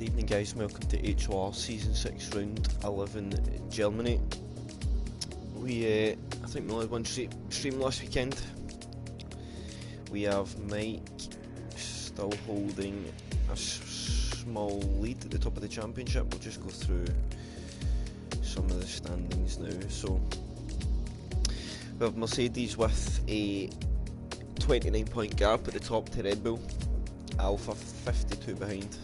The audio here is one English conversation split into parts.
Good evening guys, welcome to HOR Season 6 Round 11 Germany. I think we only had one stream last weekend. We have Mike still holding a small lead at the top of the championship. We'll just go through some of the standings now. So we have Mercedes with a 29 point gap at the top to Red Bull, Alpha 52 behind,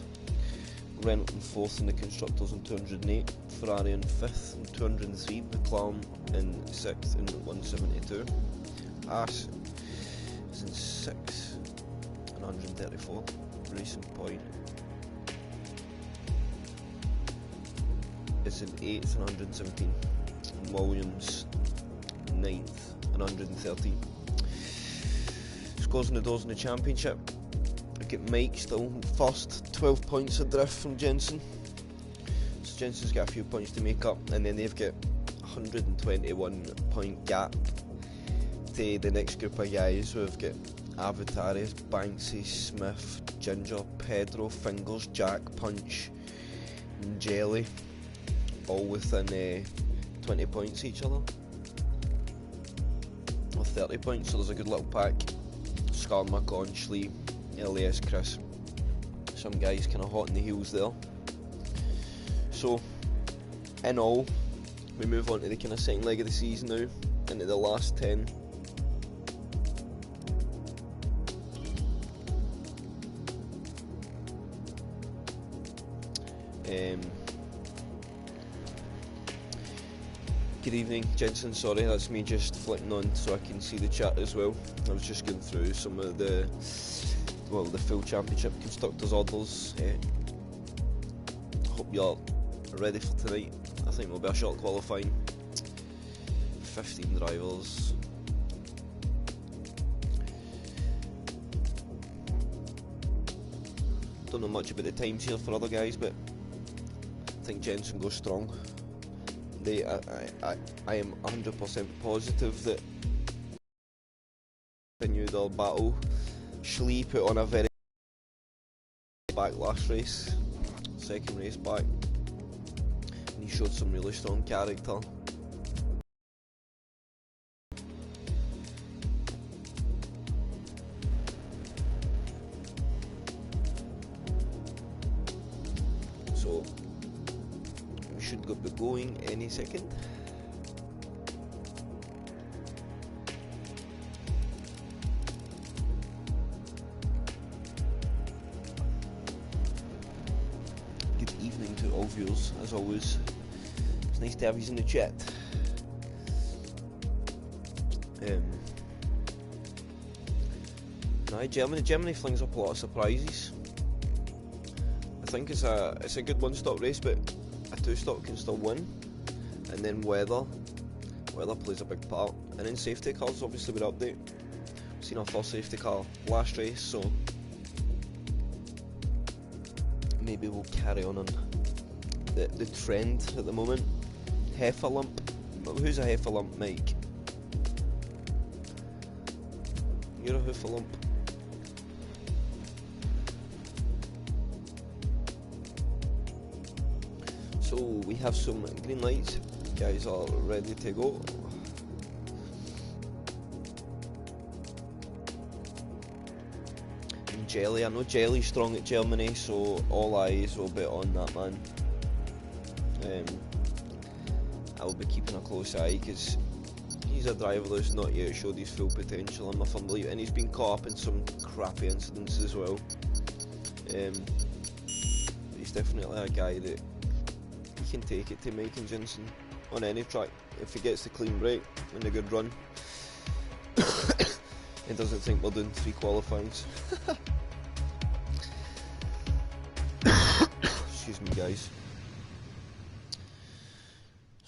Renault in 4th in the Constructors on 208, Ferrari in 5th on 203, McLaren in 6th in 172, Haas is in 6th and 134, Racing Point is in 8th and 117, and Williams 9th and 113. Scores on the doors in the championship. Get Mike still first, 12 points adrift from Jensen. So Jensen's got a few points to make up, and then they've got 121 point gap to the next group of guys. We've got Avataris, Banksy, Smith, Ginger, Pedro, Fingers, Jack, Punch and Jelly, all within 20 points each other, or 30 points, so there's a good little pack. Scar, Macon, Schlee, LAS, Chris, some guys kind of hot in the heels there. So in all, we move on to the kind of second leg of the season now, into the last 10. Good evening, Jensen. Sorry, that's me just flicking on so I can see the chat as well. I was just going through some of the full championship constructors orders. Hope you're ready for tonight. I think we'll be a short qualifying. 15 drivers. Don't know much about the times here for other guys, but I think Jensen goes strong. I am 100% positive that continued their battle. Schlee put on a very back last race, second race back, and he showed some really strong character. So we should be going any second. To all viewers, as always. It's nice to have you in the chat. Germany flings up a lot of surprises. I think it's a good one-stop race, but a two-stop can still win. And then weather plays a big part. And then safety cars, obviously, with update. We've seen our first safety car last race, so maybe we'll carry on the trend at the moment. Heffalump. Who's a Heffalump, Mike? You're a Heffalump. So we have some green lights. Guys are ready to go. And Jelly. I know Jelly's strong at Germany, so all eyes will be on that man. I will be keeping a close eye because he's a driver that's not yet showed his full potential. I'm a firm believer, and he's been caught up in some crappy incidents as well. He's definitely a guy that he can take it to Mike and Jensen on any track if he gets the clean break and a good run. He doesn't think we're doing 3 qualifyings. Excuse me, guys.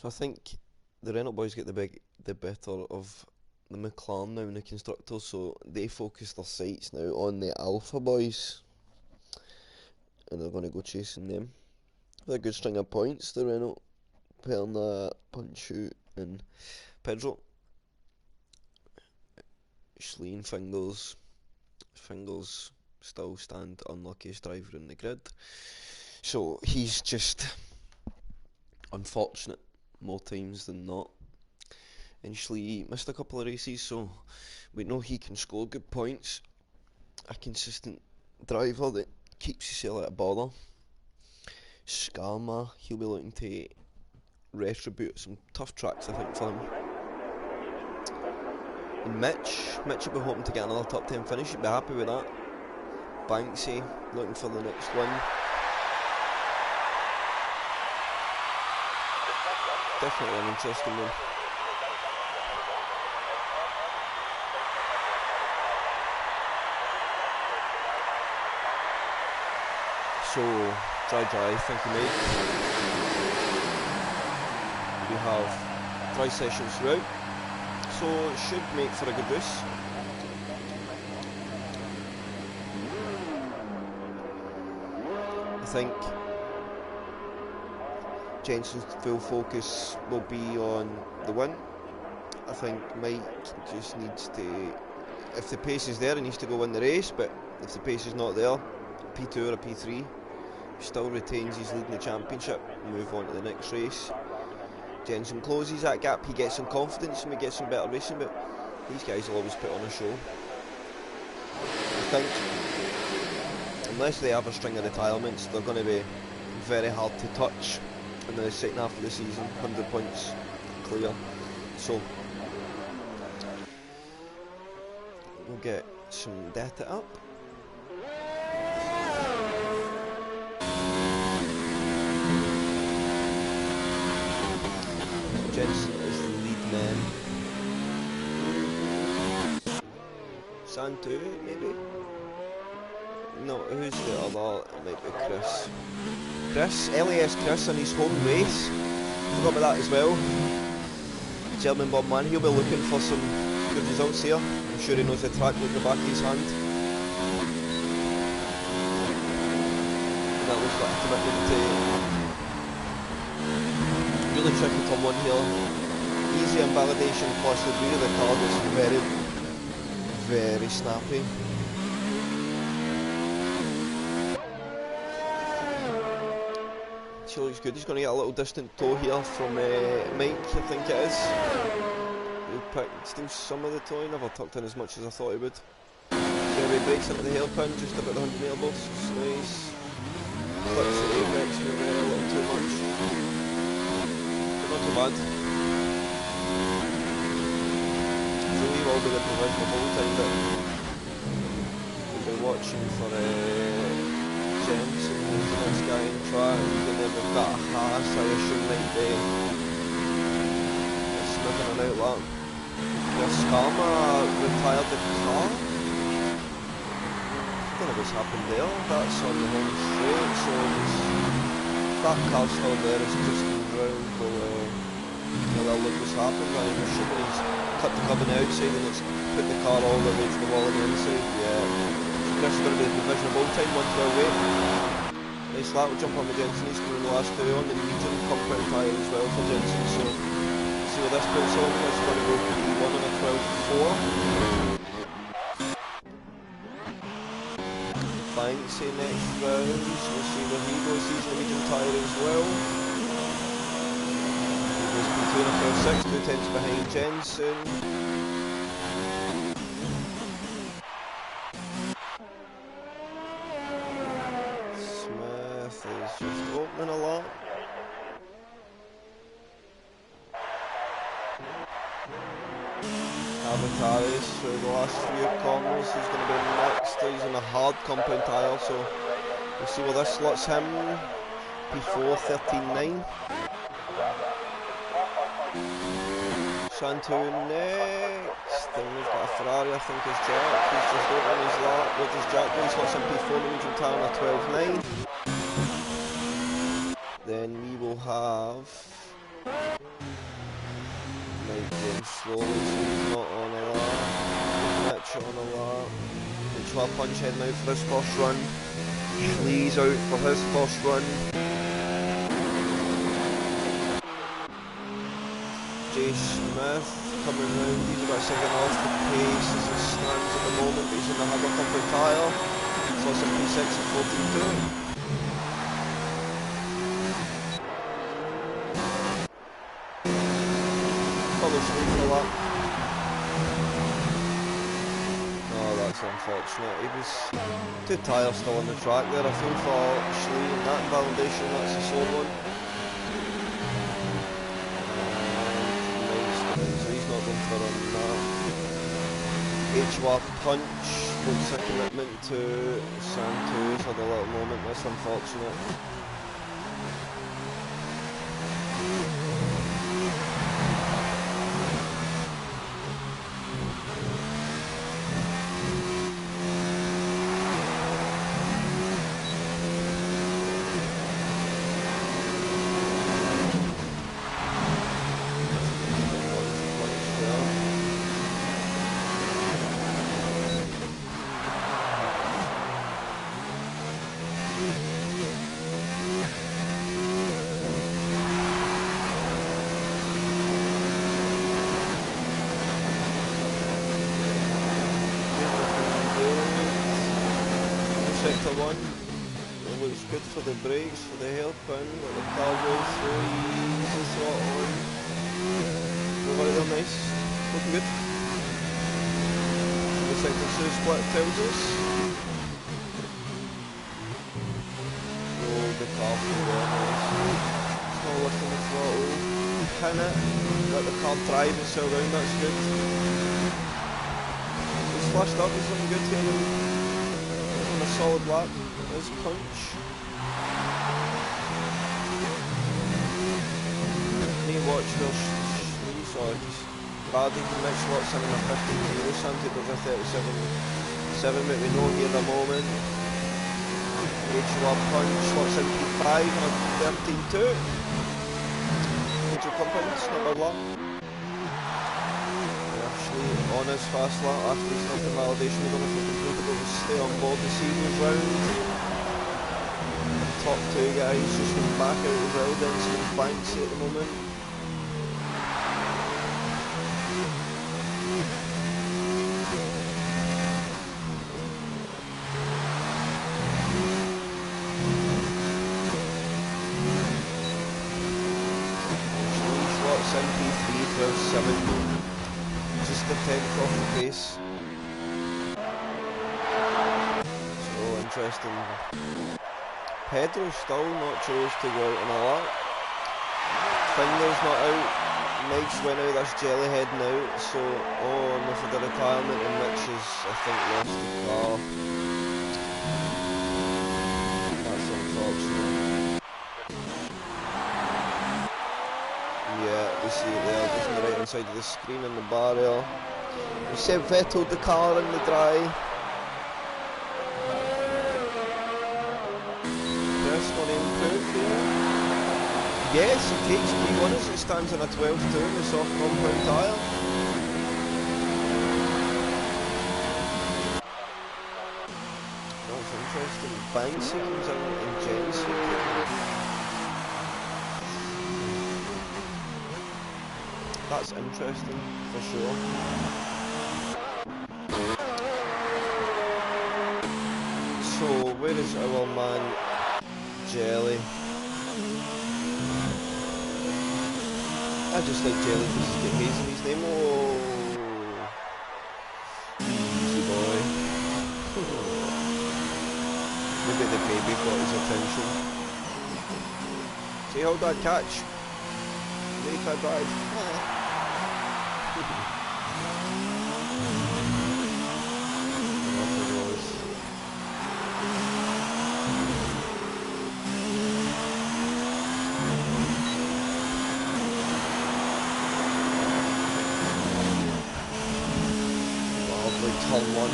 So I think the Renault boys get the better of the McLaren now in the constructors, so they focus their sights now on the Alpha boys, and they're going to go chasing them. With a good string of points, the Renault, Perna, Punchu and Pedro. Schlee and Fingers still stand unluckiest driver in the grid. So he's just unfortunate more times than not. Initially he missed a couple of races, so we know he can score good points. A consistent driver that keeps himself out of bother. Skarma, he'll be looking to retribute some tough tracks, I think, for him. And Mitch will be hoping to get another top 10 finish, he'd be happy with that. Banksy, looking for the next win. Definitely an interesting one. So, dry, thank you mate. We have dry sessions throughout, so it should make for a good race. I think Jensen's full focus will be on the win. I think Mike just needs to, if the pace is there, he needs to go win the race, but if the pace is not there, P2 or a P3, still retains his lead in the championship and move on to the next race. Jensen closes that gap, he gets some confidence and we get some better racing, but these guys will always put on a show. I think unless they have a string of retirements, they're going to be very hard to touch in the second half of the season. 100 points clear, so we'll get some data up. Jensen is the lead man. Santu, maybe? No, who's the other? It might be Chris. LAS Chris on his home race. Forgot about that as well. German Bob Man, he'll be looking for some good results here. I'm sure he knows the track like the back of his hand. And that looks like a commitment to really tricky turn one here. Easy invalidation plus the rear of the car is very, very snappy. She looks good. He's going to get a little distant toe here from Mike, I think it is. He'll pick still some of the toe, he never tucked in as much as I thought he would. Jerry breaks into the hairpin just about the 100 metre bus. It's nice. Flips the apex maybe a little too much. But not too bad. So we will be the provisional whole time, but we'll be watching for Jensen, this guy in track, and then we've got a Haas, I assume might be sniffing an outlap. There's Skarma retired the car. I don't know what's happened there, that's on the home straight, so that car's still there, it's just in round, we'll look what's happened. I'm assuming he's cut the cub on the outside and it's put the car all the way to the wall on the inside, yeah. Chris is going to be the provision of all time, 112.8. Nice lap, we'll jump on with Jensen, he's going to the last two on the medium compound tyre as well for Jensen, so see what this puts on. Chris is going to go P1 on a 12.4. Banksy next round, so we'll see where he goes, he's in the medium tyre as well. He goes P2 on a 12.6, 2 tenths behind Jensen. Just opening a lot. Avataris through the last few corners, he's going to be next, he's in a hard compound tyre, so we'll see where this slots him. P4 13.9. Santu next, then we've got a Ferrari, I think is Jack, he's just opening his lap. What does Jack do? He slots him P4 medium tyre on a 12.9. Then we will have Mike going slowly, so he's not on a lap. Mitch on a lap. Mitch will have Punch heading out for his first run. Schlee's out for his first run. Jay Smith coming round, he's about second off the pace as it stands at the moment, but he's in the harder comfort tyre. So it's a P6 at 14.2. unfortunate. He was too tired still on the track there. I feel for Schlee in that validation. That's a sore one. So he's not going for a run that. HOR punch looks a commitment to Santos at a little moment. That's unfortunate. Sector 1, it looks good for the brakes, for the hairpin, let the car go through, ease the throttle on. Over there, nice, looking good. The sector 2 split tells us. Roll the car through there, nice. Small lift on the throttle, pin it, let the car drive itself round, that's good. He's flashed up, he's looking good here. A solid lap, there's punch. Need watch for Schlee, sorry, Brady next slot's in a 15-0, Santi does a 37-7, but we know here at the moment. HOR punch, slots in P5 on 13-2. Major compounds, number lap. On his fast lap after he's done the validation. We don't know if he'll complete it, but we'll stay on board the series round. Top two guys just going back out as well, Denson and Banksy at the moment. Slots in P3, 12-7. Just the 10th off the pace. So interesting. Pedro still not chose to go out on a lap. Finger's not out. Mike's went out, that's Jellyhead now. So on for the retirement, and Mitch has, I think, lost the car. That's unfortunate. Yeah, we see it there, just on the right hand side of the screen in the bar there. We said Vettel the car in the dry. Press on input here. Yes, he takes P1 as it stands on a 12-2 in the soft compound tyre. That's interesting. Banksy comes out and Jensen. That's interesting, for sure. So, where is our man Jelly? I just like Jelly because he's got haze in his name. Oh, easy boy. Maybe the baby got his attention. See, hold that catch. Make her drive. Turn 1,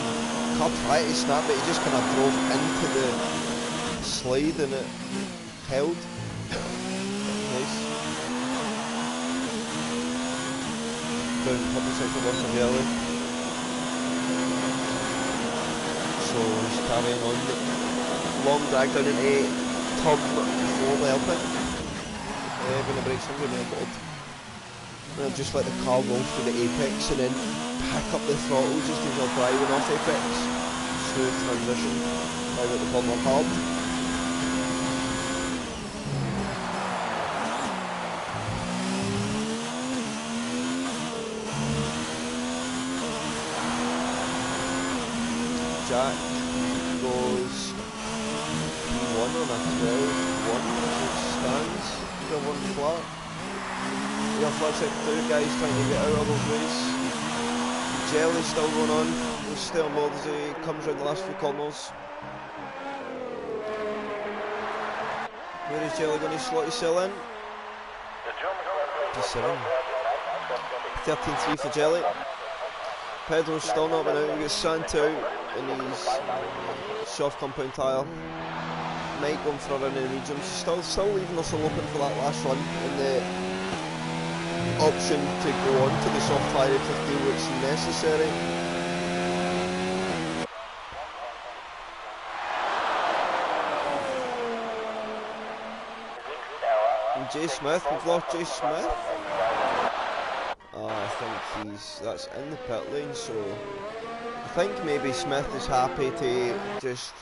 car tried to snap it, he just kind of drove into the slide and it held. Nice. Down public sector 1 for Jelly. So he's carrying on. Long drag down into turn 4 by Alpine. When the brakes are going to and just let the car roll through the apex and then pick up the throttle just as you're driving off apex. Smooth transition, drive out the corner hard. Jack goes P1 on a 12-1 as it stands. Still one flat. Yeah, flat sector 2 guys trying to get out of those ways. Jelly's still going on. He's still on board as he comes around the last few corners. Where is Jelly going to slot himself in? P7. 13-3 for Jelly. Pedro's still not been out. He gets Santo in his soft compound tyre. Mike going for a run in the mediums. Still leaving us all open for that last run, and the option to go on to the soft tyre if they feel it's necessary. And Jay Smith, we've lost Jay Smith. I think that's in the pit lane, so I think maybe Smith is happy to just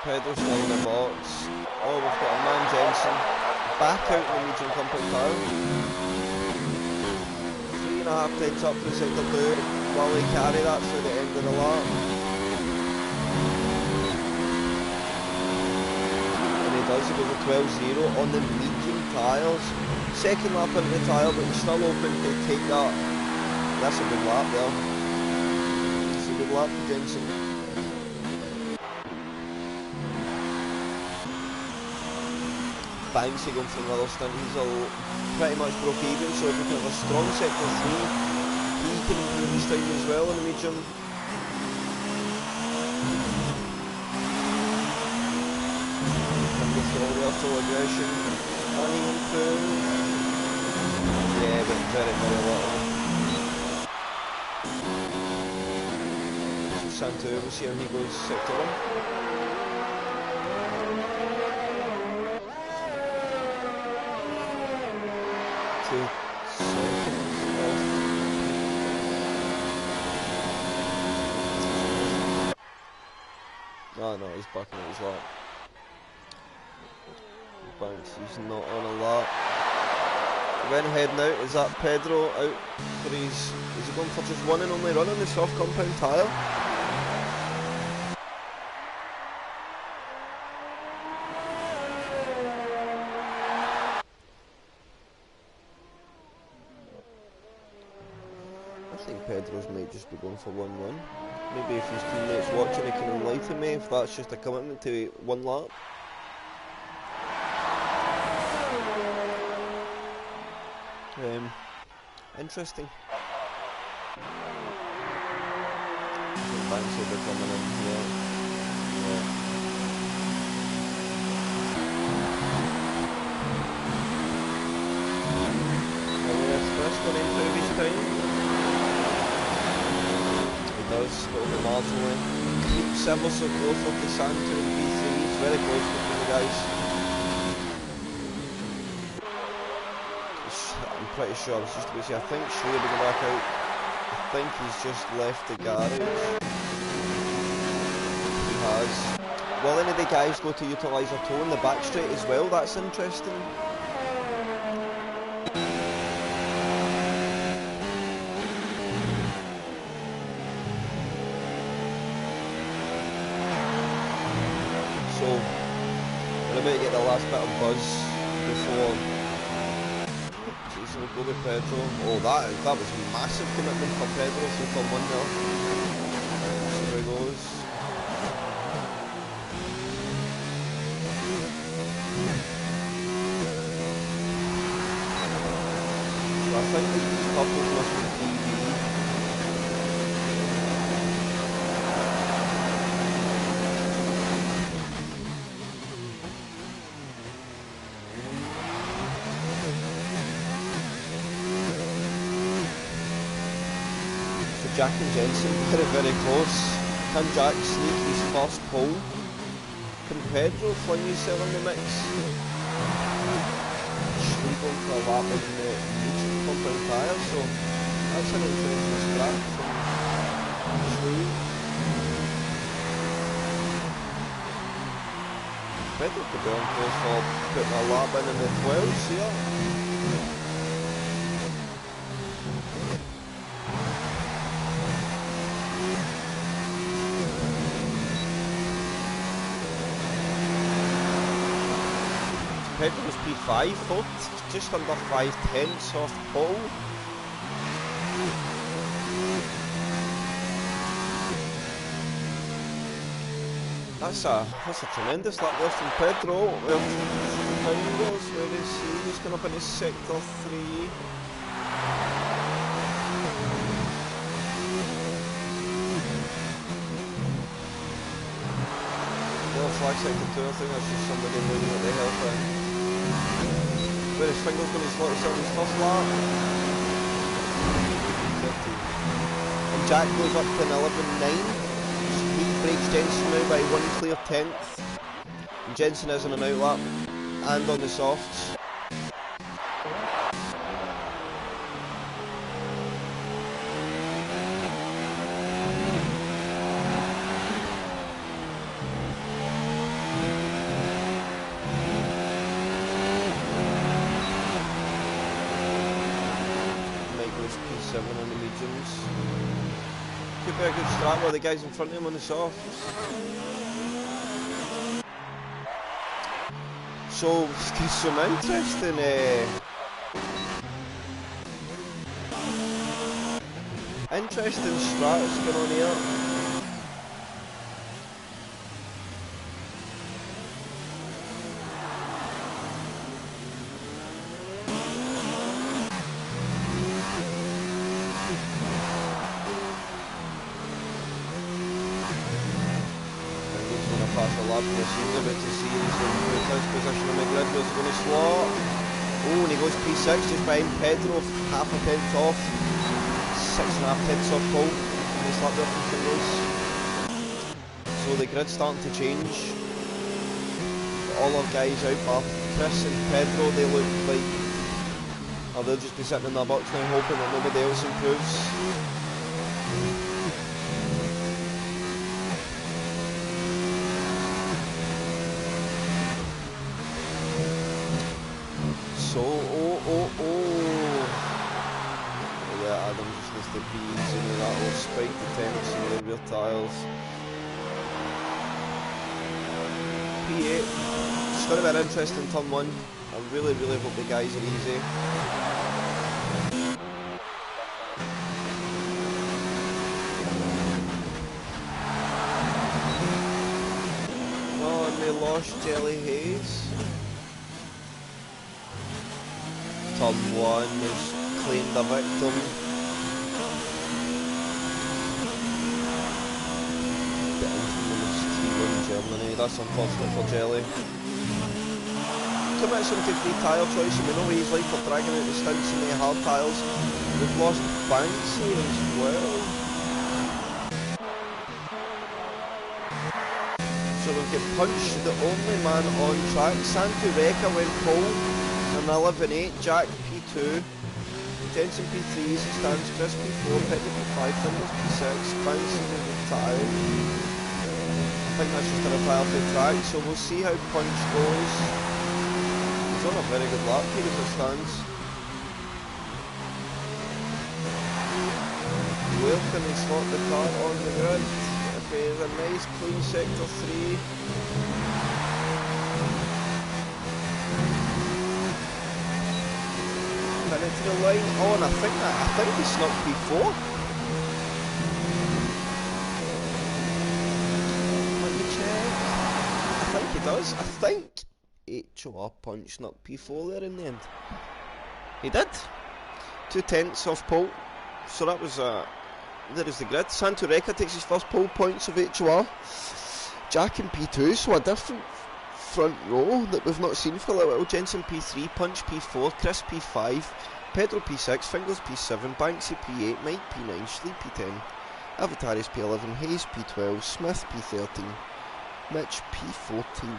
Pedro's still in the box. Oh, we've got a man Jensen back out in the medium compound tyre. 3.5 tenths up for the sector 2. Will he carry that through the end of the lap? Does he goes a 12-0 on the medium tyres. Second lap into the tyre, but he's still open to take that. That's a good lap there. That's a good lap for Jensen. Banksy going for another stint. He's pretty much broke even, so if we can have a strong sector 3, he can improve his time as well in the medium. Full aggression, uneven. Yeah, but very little. Santo, we'll see how he goes sector 1. 2 seconds off. Oh no, he's backing at his lap. He's not on a lap. When heading out, is that Pedro out for his... Is he going for just one and only run on the soft compound tyre? I think Pedro's might just be going for one run. Maybe if his teammates watching, he can enlighten me if that's just a commitment to one lap. Interesting. Banks will be coming in here. Yeah. Smith's going to improve his time. He does, but only marginally. Keeps ever so close with the Santo and P3. He's very close between the guys. Pretty sure I was just about to say, I think Schleer will be back out. I think he's just left the garage. He has. Will any of the guys go to utilise their toe in the back straight as well? That's interesting. So, we're about to get the last bit of buzz before. So we'll go with Pedro. Oh, that was a massive commitment for Pedro to come on there. See where he goes. So I think these couples must be TV. Jack and Jensen very, very close. Can Jack sneak his first pole? Can Pedro fling himself in the mix? He's going for a lap in the medium compound tyre, so that's an interesting scrap from Shrewd. Pedro could be on course for putting a lap in the 12s here. Pedro was P5, just under 5/10 off pole. That's a tremendous lap there from Pedro. Where is he? He's going up into sector 3. Flag sector 2, I think that's just somebody moving at the hairpin. Where is Fingal's going to slot himself in his first lap? 15. And Jack goes up to an 11.9. He breaks Jensen now by 1 clear tenth. And Jensen is on an outlap and on the softs. P7 on the mediums. Could be a good strat while the guys in front of him on the softs. So, some interesting strats going on here. He seems a bit to see his position on the grid. Was he going to slot? Oh, and he goes P6 just behind Pedro, half a tenth off. 6.5 tenths off pole. And he's lap there from Fingers. So the grid's starting to change. All our guys out, but Chris and Pedro, they look like, or they'll just be sitting in their box now hoping that nobody else improves. So, yeah, Adam just needs to be easy with that, or spike the temps in the rear tyres. P8, it's going to be an interesting turn 1. I really hope the guys are easy. Oh, and they lost Jelly Hayes. Turn 1 has claimed a victim. The infamous T1 Germany, that's unfortunate for Jelly. Commits him to free tyre choice, and we know what he's like for dragging out the stints in the hard tyres. We've lost Banks here as well. So we've got Punch, the only man on track. Santureka went pole. 11.8, Jack P2, Jensen P3, he stands, Chris P4, Pedro P5, Fingers P6, Banks in the tyre. I think that's just a repair for the track, so we'll see how Punch goes. He's on a very good lap here as it stands. Where can he slot the car on the grid? Okay, there's a nice clean sector 3. Into the line. Oh, and I think he snuck P4. Let me check. I think he does. I think HOR Punch snuck P4 there in the end. He did. 2 tenths off pole. So that was there is the grid. Santureka takes his first pole points of HOR. Jack in P2, so a different front row that we've not seen for a little while. Jensen P3, Punch P4, Chris P5, Pedro P6, Fingers P7, Banksy P8, Mike P9, Schlee P10, Avataris P11, Hayes P12, Smith P13, Mitch P14,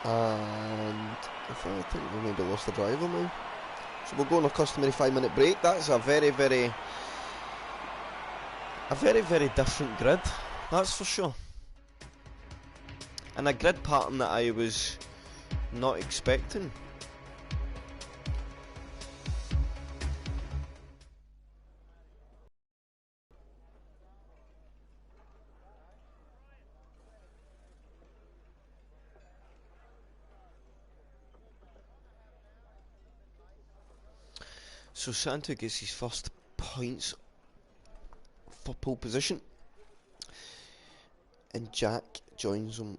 and I think we maybe lost the driver now. So we'll go on a customary 5-minute break. That's a very different grid, that's for sure. and a grid pattern that I was not expecting. So Santo gets his first points for pole position, and Jack joins him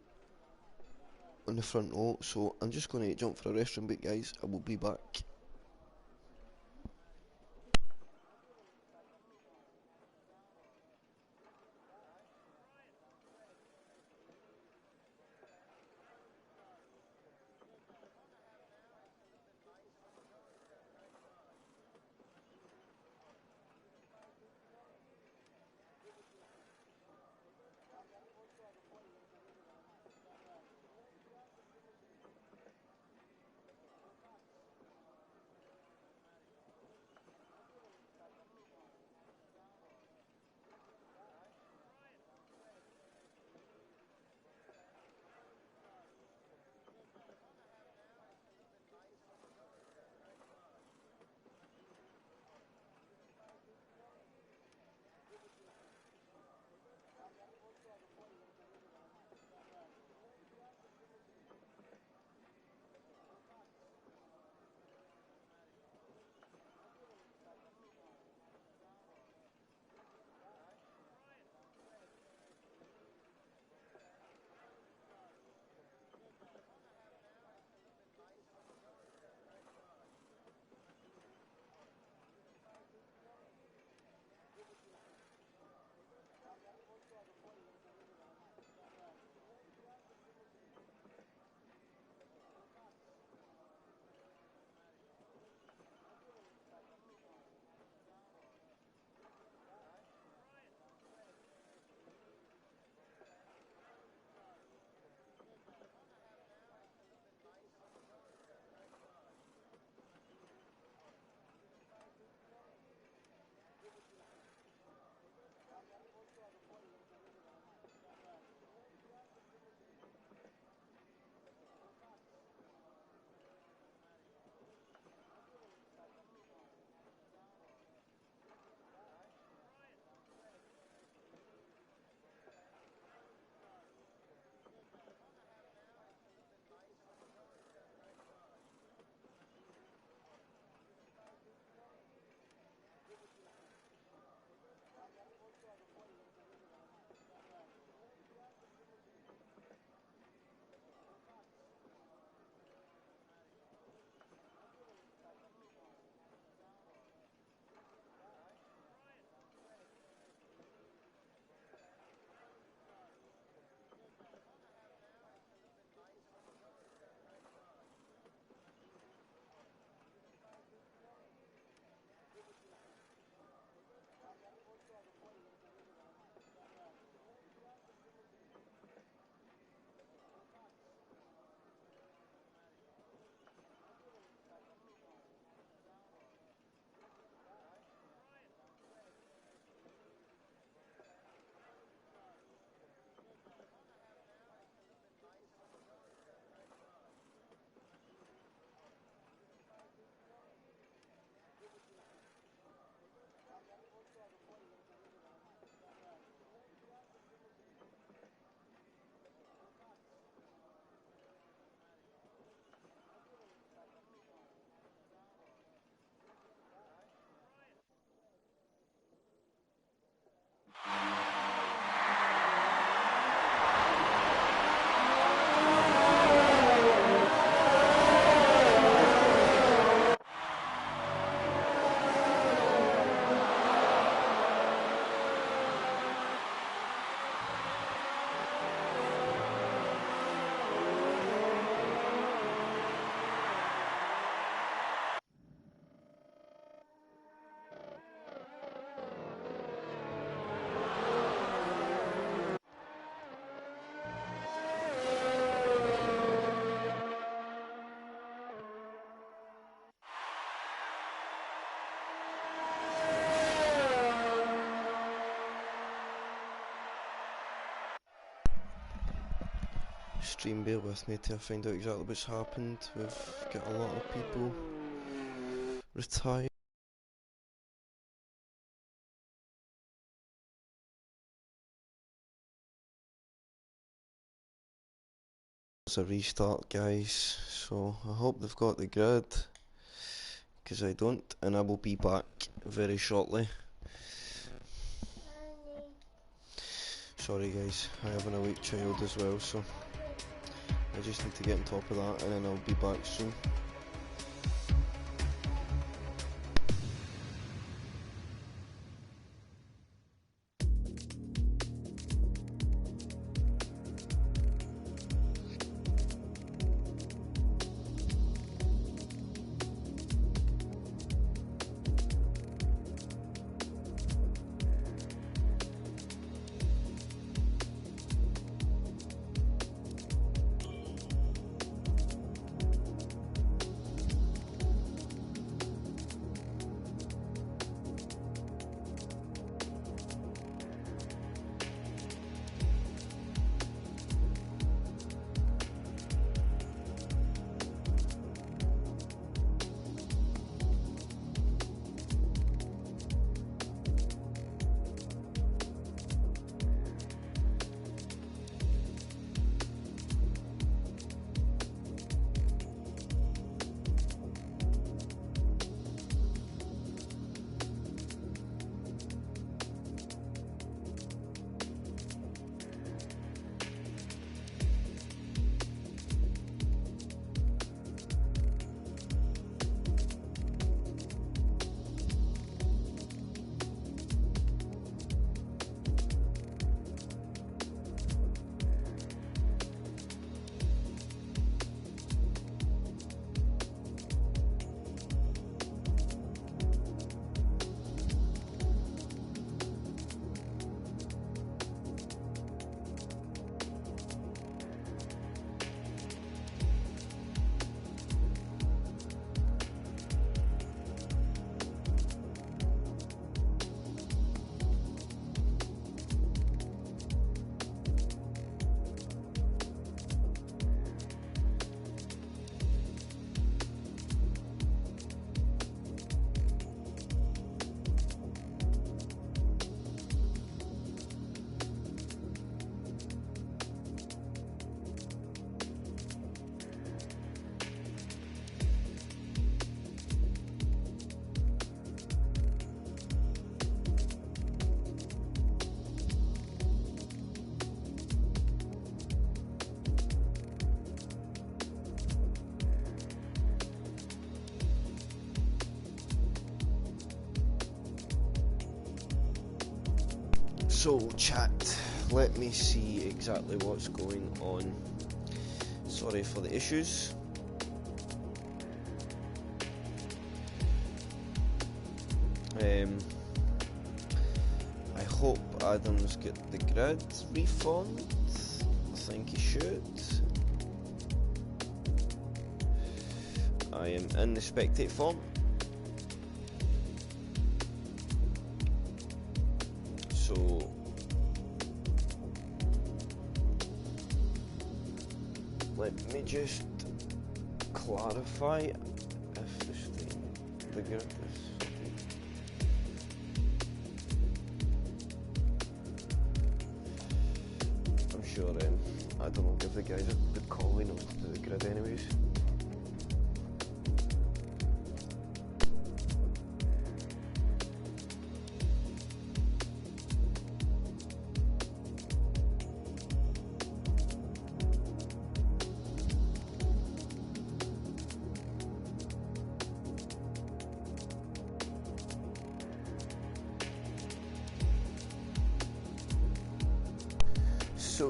on the front row. So I'm just going to jump for a restroom break, guys. I will be back. stream, bear with me till I find out exactly what's happened. We've got a lot of people retired. It's a restart, guys, so I hope they've got the grid, because I don't, and I will be back very shortly. Sorry guys, I have an awake child as well, so I just need to get on top of that and then I'll be back soon. So chat, let me see exactly what's going on. Sorry for the issues. I hope Adam's got the grid reformed. I think he should. I am in the spectate form. So let me just clarify if the grid is. I'm sure I don't know, give the guys the call, he knows to do the grid anyways. So,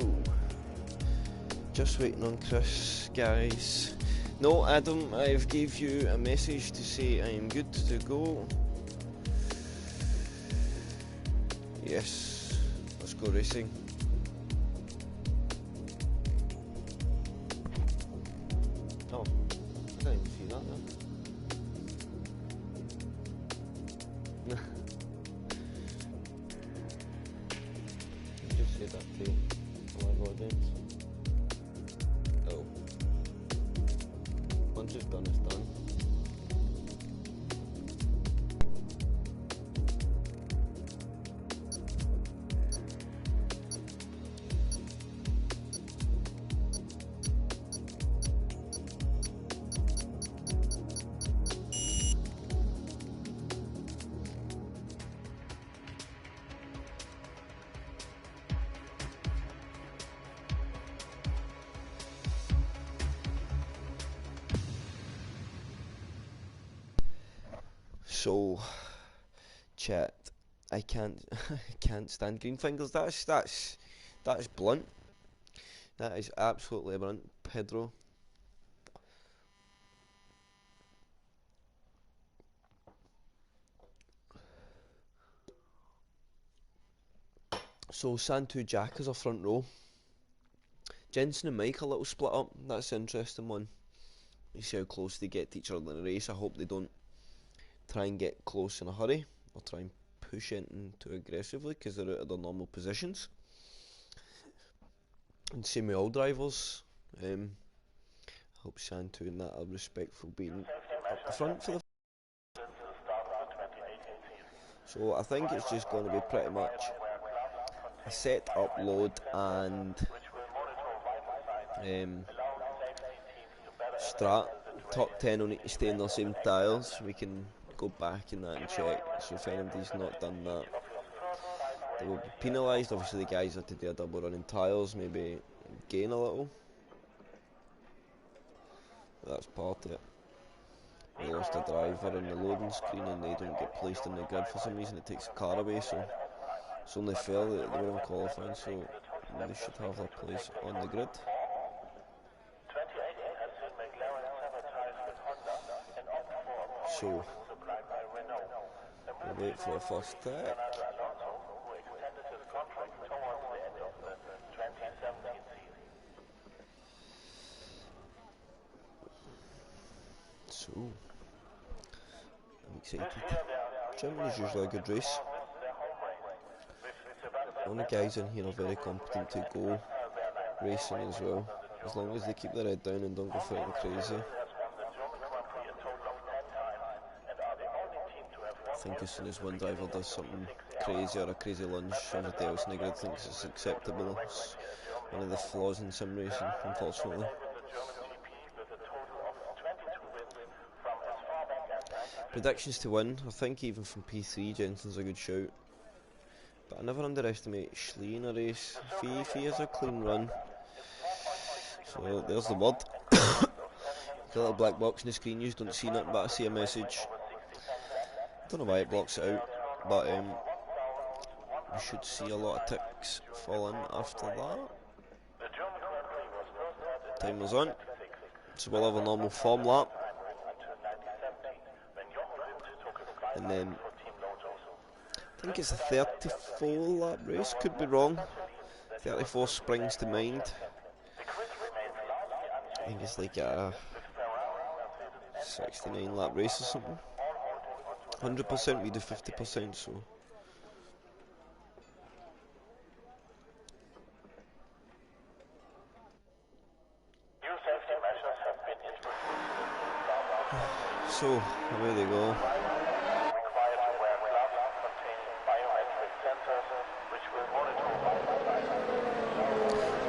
just waiting on Chris, guys. No, Adam, I've gave you a message to say I am good to go. Yes, let's go racing. Oh, I didn't even see that then. You just said that too. Oh my god, it's done, it's done. So, chat, I can't stand green fingers. That's blunt. That is absolutely blunt, Pedro. So Santu Jack is a front row. Jensen and Mike a little split up. That's an interesting one. You see how close they get to each other in the race. I hope they don't try and get close in a hurry or try and push in too aggressively because they're out of their normal positions. And same with all drivers. I hope Santu and that are respectful being up the front for the. So I think it's just going to be pretty much a set upload and strat. Top 10 will need to stay in their same tyres. We can go back in that and check. So if anybody's not done that, they will be penalised. Obviously the guys had to do a double run in tyres, maybe gain a little. But that's part of it. They lost a driver on the loading screen and they don't get placed in the grid for some reason. It takes a car away, so it's only fair that they were on qualifying, so they should have their place on the grid. So we'll wait for the first tech. So I'm excited. Germany's usually a good race. All the guys in here are very competent to go racing as well, as long as they keep their head down and don't go fighting crazy. I think as soon as one driver does something crazy or a crazy lunge, everybody else in the grid thinks it's acceptable. It's one of the flaws in sim racing, unfortunately. Predictions to win, I think even from P3 Jensen's a good shout. But I never underestimate Schlee in a race. Fee has a clean run. So there's the word. The little black box on the screen, you don't see nothing but I see a message. Don't know why it blocks it out, but we should see a lot of ticks fall in after that. Timer's on, so we'll have a normal form lap, and then I think it's a 34 lap race, could be wrong. 34 springs to mind. I think it's like a 69 lap race or something. 100% we do 50%, so away they go.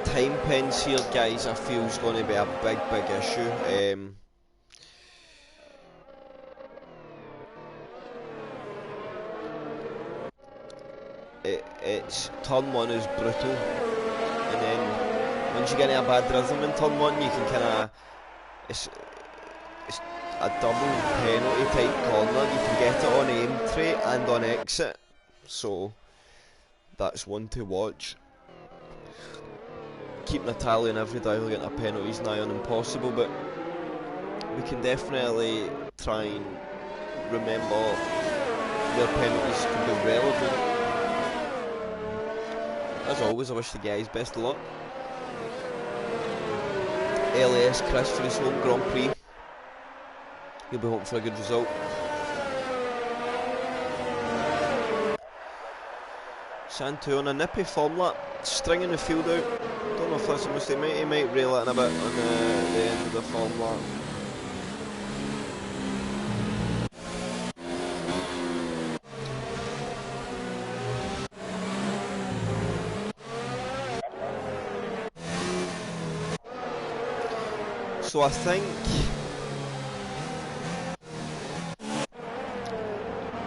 Time pens here, guys, I feel is going to be a big issue. It's turn 1 is brutal, and then once you get into a bad rhythm in turn 1, you can kind of it's a double penalty type corner. You can get it on entry and on exit, so that's one to watch. Keeping a tally on every driver getting a penalty is nigh on impossible, but we can definitely try and remember where penalties can be relevant. As always, I wish the guys best of luck. LAS Chris for his home Grand Prix. He'll be hoping for a good result. Santu on a nippy form lap, stringing the field out. Don't know if that's a mistake, he might rail it in a bit on the end of the form lap. So I think,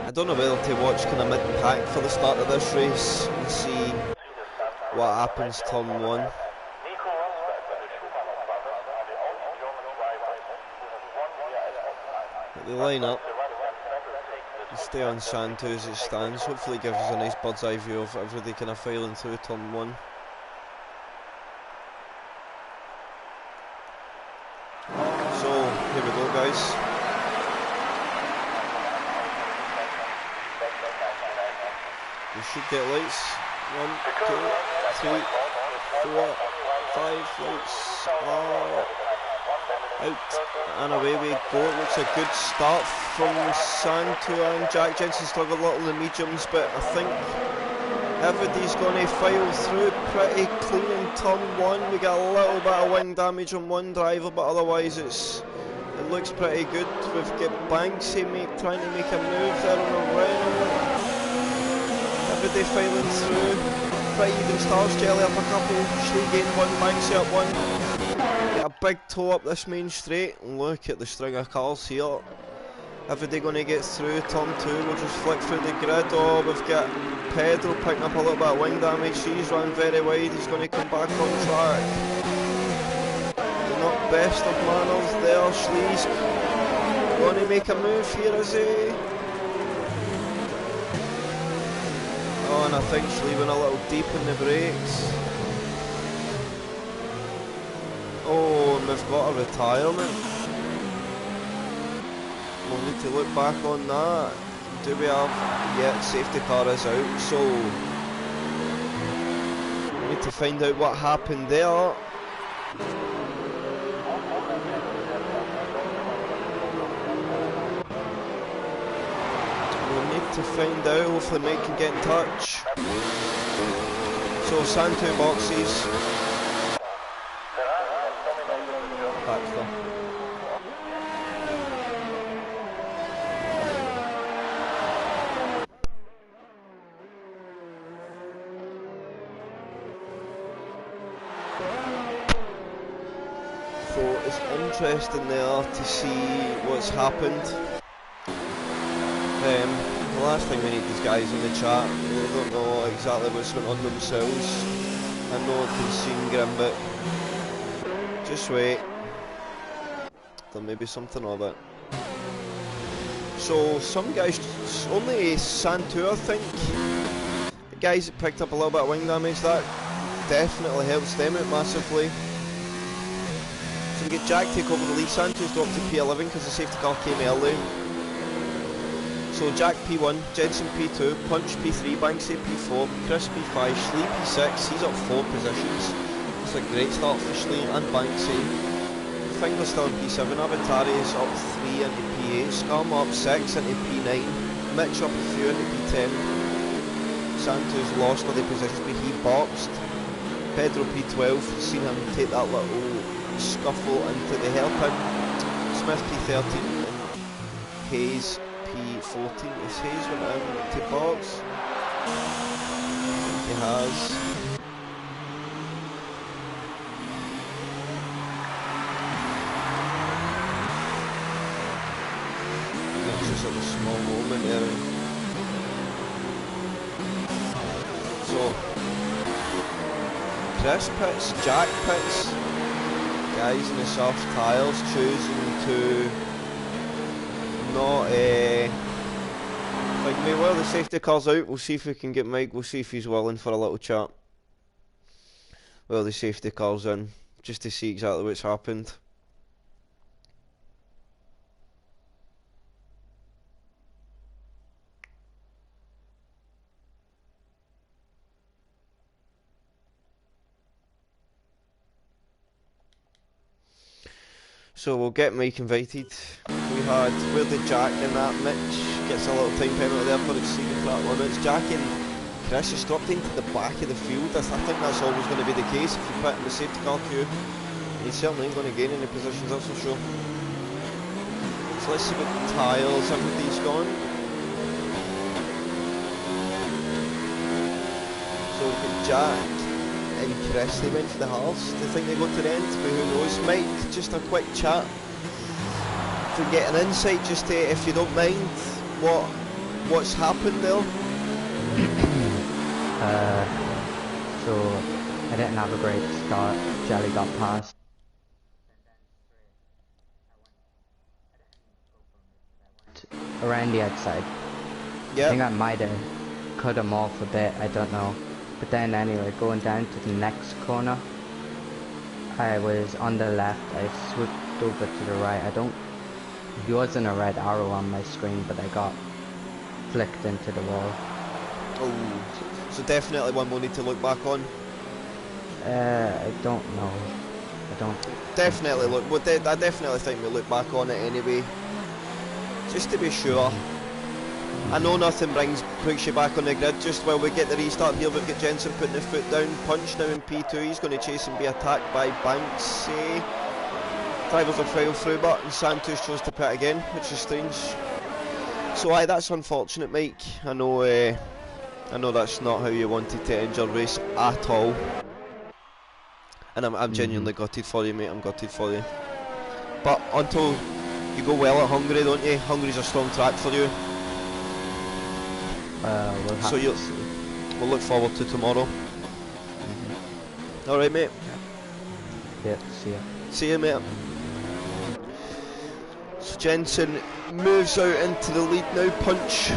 I don't know whether to watch kind of mid-pack for the start of this race and see what happens turn 1. But they line up, they stay on sand 2 as it stands, hopefully gives us a nice bird's eye view of everybody kind of filing through turn 1. So, here we go guys. We should get lights. 1, 2, 3, 4, 5 lights are out and away we go. It looks a good start from Santu and Jack Jensen. Struggled a little in the mediums, but I think everybody's going to file through pretty clean in turn 1. We got a little bit of wing damage on one driver, but otherwise it looks pretty good. We've got Banksy trying to make a move there on a Renault. Everybody filing through. Pretty even stars. Jelly up a couple. Schlee gained 1. Banksy up 1. Get a big toe up this main straight. Look at the string of cars here. Everybody going to get through turn 2. We'll just flick through the grid. Oh, we've got Pedro picking up a little bit of wing damage. He's run very wide. He's going to come back on track. Not best of manners there. Schlee's going to make a move here, is he? Oh, and I think Schlee went a little deep in the brakes. Oh, and we've got a retirement. We'll need to look back on that. Do we have... Yeah, safety car is out, so... we need to find out what happened there. To find out, hopefully Mike can get in touch. So Santu boxes. Baxter. So it's interesting there to see what's happened. The last thing we need these guys in the chat. They don't know exactly what's going on themselves. I know it can seem grim, but just wait. There may be something of it. So some guys, only Santu I think, the guys that picked up a little bit of wing damage, that definitely helps them out massively. So we get Jack take over the lead. Santu's dropped to P11 because the safety car came early. So Jack P1, Jensen P2, Punch P3, Banksy P4, Chris P5, Schlee P6, he's up 4 positions. It's a great start for Schlee and Banksy. Finger's still in P7, Avatari is up 3 into P8, Skarma up 6 into P9, Mitch up a few into P10. Santu's lost all the positions but he boxed. Pedro P12, seen him take that little scuffle into the hairpin. Smith P13 and Hayes P14. Is Hayes went into box? He has. That's just a small moment there. So, Chris pits, Jack pits. Guys in the soft tiles choosing to not like me. Well, the safety car's out. We'll see if we can get Mike. We'll see if he's willing for a little chat. Well, the safety car's in, just to see exactly what's happened. So we'll get Mike invited. We had, where did Jack in that? Mitch gets a little time penalty there for exceeding track limits. Jack and Chris has dropped into the back of the field. I think that's always going to be the case if you put in the safety car queue. He certainly ain't going to gain any positions, that's for sure. So let's see what tiles everybody's gone. So we've got Jack and Chris, they went for the halves. Do you think they go to the end? But who knows? Mike, just a quick chat. If we get an insight, just to, if you don't mind, what's happened there? So I didn't have a great start. Jelly got past. Around the outside. Yep. I think I might have cut him off a bit, I don't know. But then anyway, going down to the next corner, I was on the left, I swooped over to the right. There wasn't a red arrow on my screen, but I got flicked into the wall. Oh, so definitely one we'll need to look back on. I don't know. I don't. Definitely look. Well, I definitely think we'll look back on it anyway, just to be sure. I know nothing puts you back on the grid. Just while we get the restart here, we've got Jensen putting the foot down. Punch now in P2. He's going to chase and be attacked by Banks. Drivers will file through, but Santos chose to pit again, which is strange. So aye, that's unfortunate, Mike. I know that's not how you wanted to end your race at all. And I'm genuinely gutted for you, mate. I'm gutted for you. But until you go well at Hungary, don't you? Hungary's a strong track for you. We'll have to see. We'll look forward to tomorrow. Alright, mate. Yeah, see ya. See you, mate. So Jensen moves out into the lead now. Punch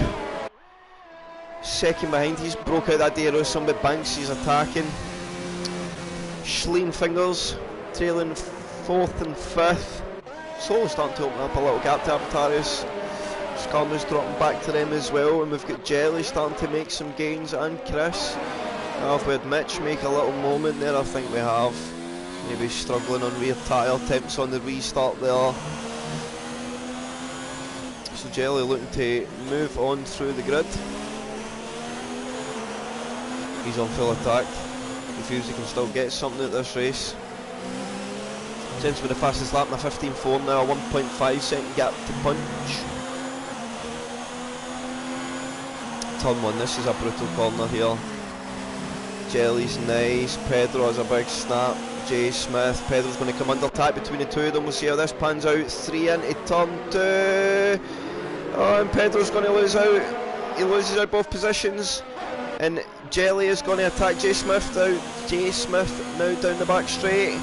second behind. He's broke out that DRS some with Banks. He's attacking. Schleen Fingers trailing 4th and 5th. So starting to open up a little gap to Avatarius. Skarmo's dropping back to them as well, and we've got Jelly starting to make some gains, and Chris. Now if we had Mitch make a little moment there, I think we have. Maybe struggling on rear tyre attempts on the restart there. So Jelly looking to move on through the grid. He's on full attack. He feels he can still get something at this race. Jensen with the fastest lap in a 15.4 now, a 1.5 second gap to Punch. Turn 1, this is a brutal corner here. Jelly's nice, Pedro has a big snap, Jay Smith, Pedro's going to come under attack between the two of them, we'll see how this pans out. 3 into turn 2, oh, and Pedro's going to lose out, he loses out both positions, and Jelly is going to attack Jay Smith now. Jay Smith now down the back straight.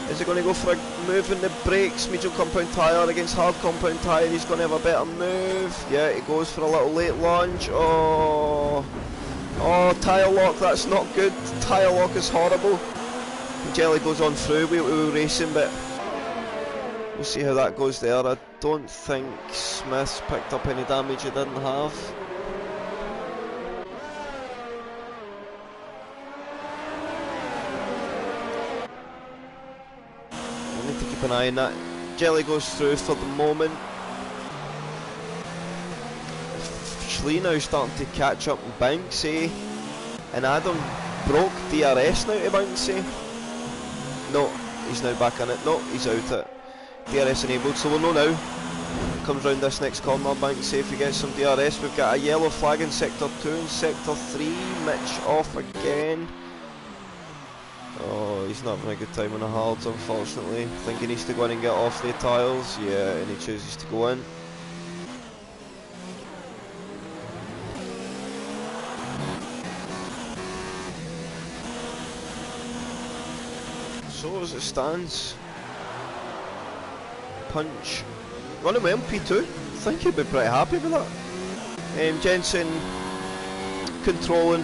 Is he going to go for a move in the brakes? Medium compound tyre against hard compound tyre. He's going to have a better move. Yeah, he goes for a little late launch. Oh, tyre lock. That's not good. Tyre lock is horrible. Jelly goes on through. We were racing, but we'll see how that goes there. I don't think Smith's picked up any damage he didn't have. Keep an eye on that. Jelly goes through for the moment. Schlee now starting to catch up with Banksy, and Adam broke DRS now to Banksy. No, he's now back in it. No, he's out it. DRS enabled, so we'll know now. Comes round this next corner, Banksy if he gets some DRS. We've got a yellow flag in sector 2 and sector 3. Mitch off again. Oh, he's not having a good time on the hards, unfortunately. I think he needs to go in and get off the tiles. Yeah, and he chooses to go in. So as it stands, Punch running well in P2. I think he'd be pretty happy with that. Jensen controlling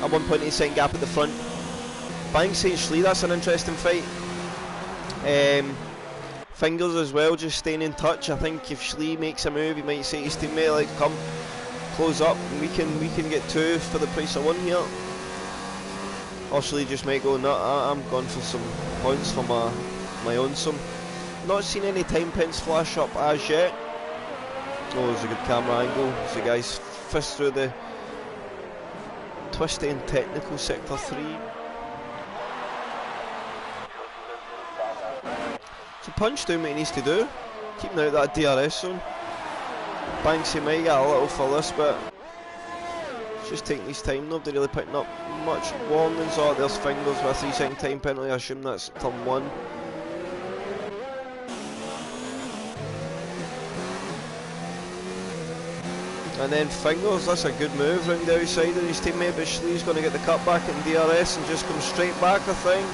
a 1.8 second gap at the front. Banks and Schlee, that's an interesting fight. Fingers as well, just staying in touch. I think if Schlee makes a move, he might say to his teammate, like, come, close up, and we can get 2 for the price of 1 here. Or Schlee just might go, no, I'm going for some points for my own sum. Not seen any time pins flash up as yet. Oh, there's a good camera angle. So guys, fist through the twisty and technical sector 3. So Punch doing what he needs to do, keeping out that DRS zone. Banksy might get a little for this, but Just taking his time, nobody really picking up much warnings. Oh, there's Fingers with a 3-second time penalty, I assume that's turn 1. And then Fingers, that's a good move round the outside of his teammate, but Schlee's going to get the cut back in DRS and just come straight back, I think.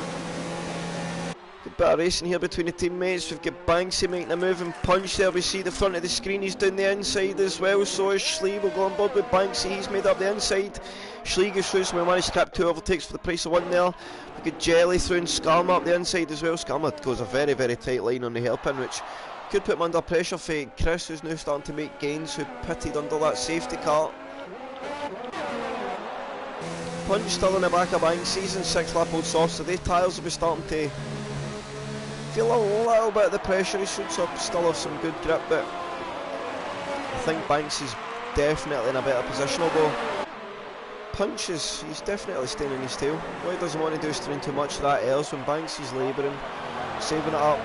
Good bit of racing here between the teammates. We've got Banksy making a move and punch there. We see the front of the screen, he's down the inside as well, so is Schlee. We'll go on board with Banksy, he's made up the inside. Schlee goes through, so we managed to grab 2 overtakes for the price of 1 there. We've got Jelly through and Skarma up the inside as well. Skarma goes a very, very tight line on the hairpin, which could put him under pressure for Chris, who's now starting to make gains, who pitted under that safety car. Punch still in the back of Banksy's and 6-lap old sauce, so their tyres will be starting to feel a little bit of the pressure. He should still have some good grip, but I think Banks is definitely in a better position, although Punch he's definitely staying in his tail. What he doesn't want to do is throw too much of that else when Banks is labouring, saving it up.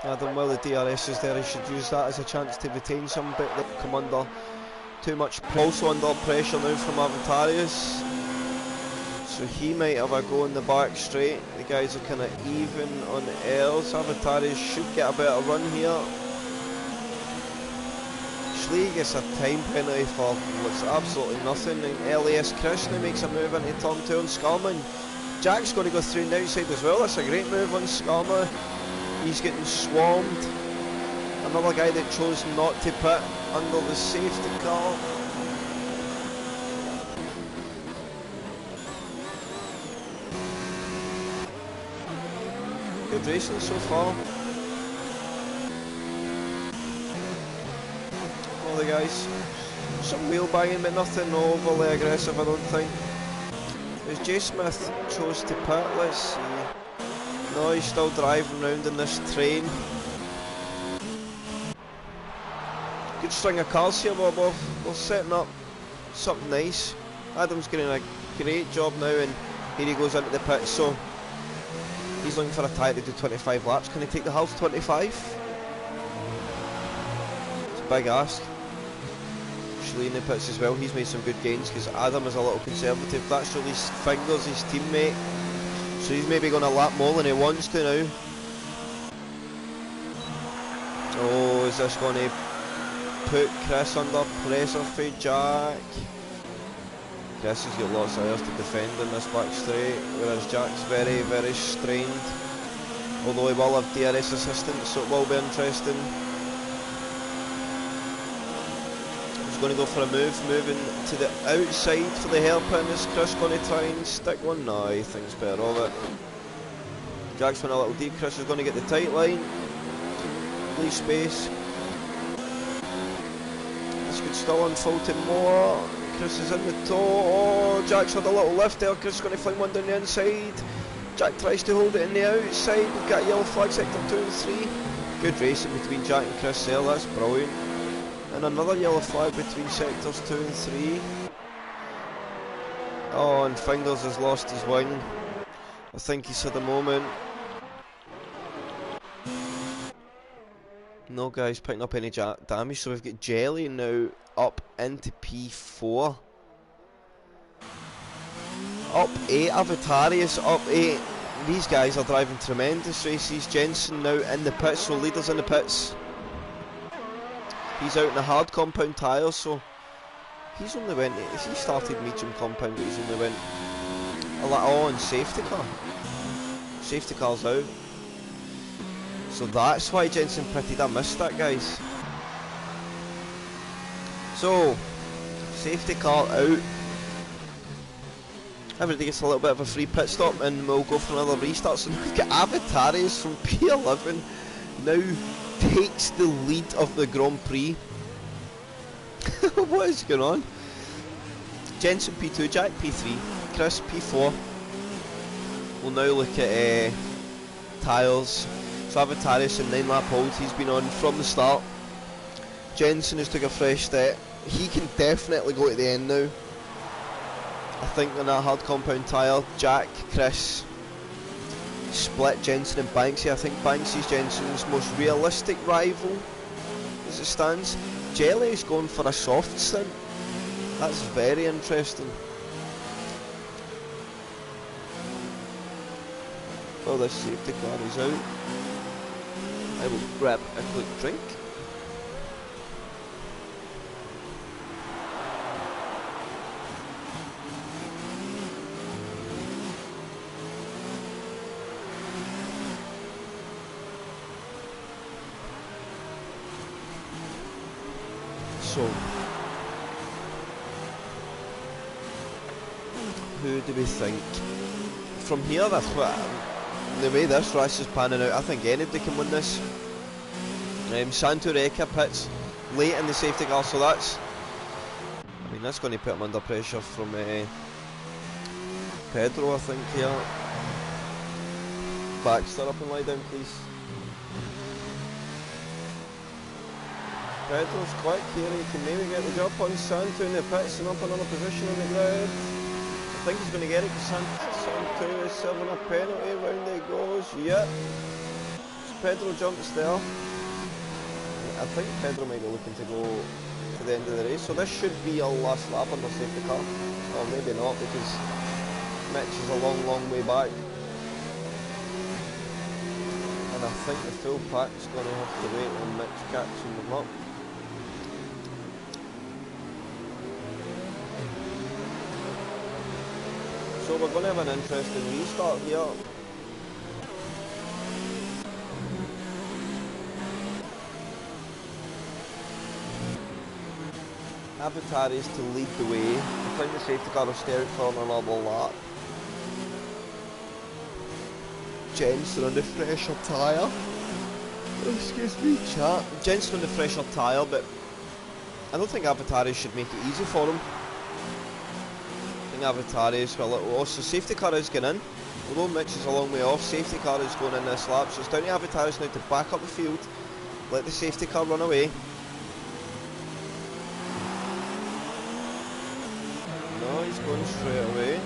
Adam, while the DRS is there, he should use that as a chance to retain some bit that come under too much. Also under pressure now from Avatarius, so he might have a go in the back straight. The guys are kind of even on L's. Avatarius should get a better run here. Schlee gets a time penalty for what's absolutely nothing, and LAS Chris now makes a move into turn 2 on Skarma. Jack's going to go through the outside as well. That's a great move on Skarma. He's getting swarmed. Another guy that chose not to pit under the safety car. Good racing so far. All the guys. Some wheel banging, but nothing overly aggressive, I don't think. As Jay Smith chose to pit, let's see. No, he's still driving around in this train. Good string of cars here, but we're setting up something nice. Adam's doing a great job now, and here he goes into the pit, so he's looking for a tyre to do 25 laps. Can he take the half 25? It's a big ask. Schlee in the pits as well, he's made some good gains because Adam is a little conservative. That's released Fingers, his teammate. So he's maybe going a lap more than he wants to now. Oh, is this going to put Chris under pressure for Jack? Chris has got lots of hours to defend in this back straight, whereas Jack's very, very strained. Although he will have DRS assistance, so it will be interesting. He's going to go for a move, moving to the outside for the hairpin. Is Chris going to try and stick one? No, he thinks better of it. Jack's went a little deep. Chris is going to get the tight line. Leave space. This could still unfold to more. Chris is in the toe. Oh, Jack's had a little lift there. Chris is going to fling one down the inside. Jack tries to hold it in the outside. We've got a yellow flag, sector 2 and 3. Good racing between Jack and Chris there. That's brilliant. And another yellow flag between sectors 2 and 3. Oh, and Fingers has lost his wing. I think he's had a moment. No guys picking up any damage, so we've got Jelly now up into P4. Up 8, Avatarius up 8. These guys are driving tremendous races. Jensen now in the pits, so leaders in the pits. He's out in the hard compound tyres, so he's only went, he started medium compound, but he's only went a lot. Oh, and safety car. Safety car's out. So that's why Jensen pitted. I missed that, guys. So, safety car out. Everybody gets a little bit of a free pit stop and we'll go for another restart. So now we've got Avatarius from P11 now takes the lead of the Grand Prix. What is going on? Jensen P2, Jack P3, Chris P4. We'll now look at tyres. So Avatarius in 9-lap hold, he's been on from the start. Jensen has took a fresh step. He can definitely go to the end now. I think on that hard compound tyre, Jack, Chris split Jensen and Banksy. I think Banksy's Jensen's most realistic rival as it stands. Jelly is going for a soft stint. That's very interesting. Well, this safety car is out. I will grab a quick drink. So, who do we think? From here, that's what, the way this race is panning out, I think anybody can win this. Santureka pits late in the safety car, so that's, I mean, that's going to put him under pressure from Pedro, I think, here. Baxter, up and lie down, please. Pedro's quick here, he can maybe get the job on Santu in the pits and up another position on the ground. I think he's going to get it because Santu is serving a penalty, round he goes, yep. So Pedro jumps there. I think Pedro might be looking to go to the end of the race, so this should be a last lap under safety car. Or maybe not, because Mitch is a long way back. And I think the full pack's going to have to wait on Mitch catching them up. So we're going to have an interesting restart here. Avatar is to lead the way. I think the safety car will stay out for another lap. Jensen on the fresher tyre. Excuse me, chat. Jensen on the fresher tyre, but I don't think Avataris should make it easy for him. I think Avataris will let go. So safety car is going in. Although Mitch is a long way off, safety car is going in this lap. So it's down to Avataris now to back up the field. Let the safety car run away. No, he's going straight away.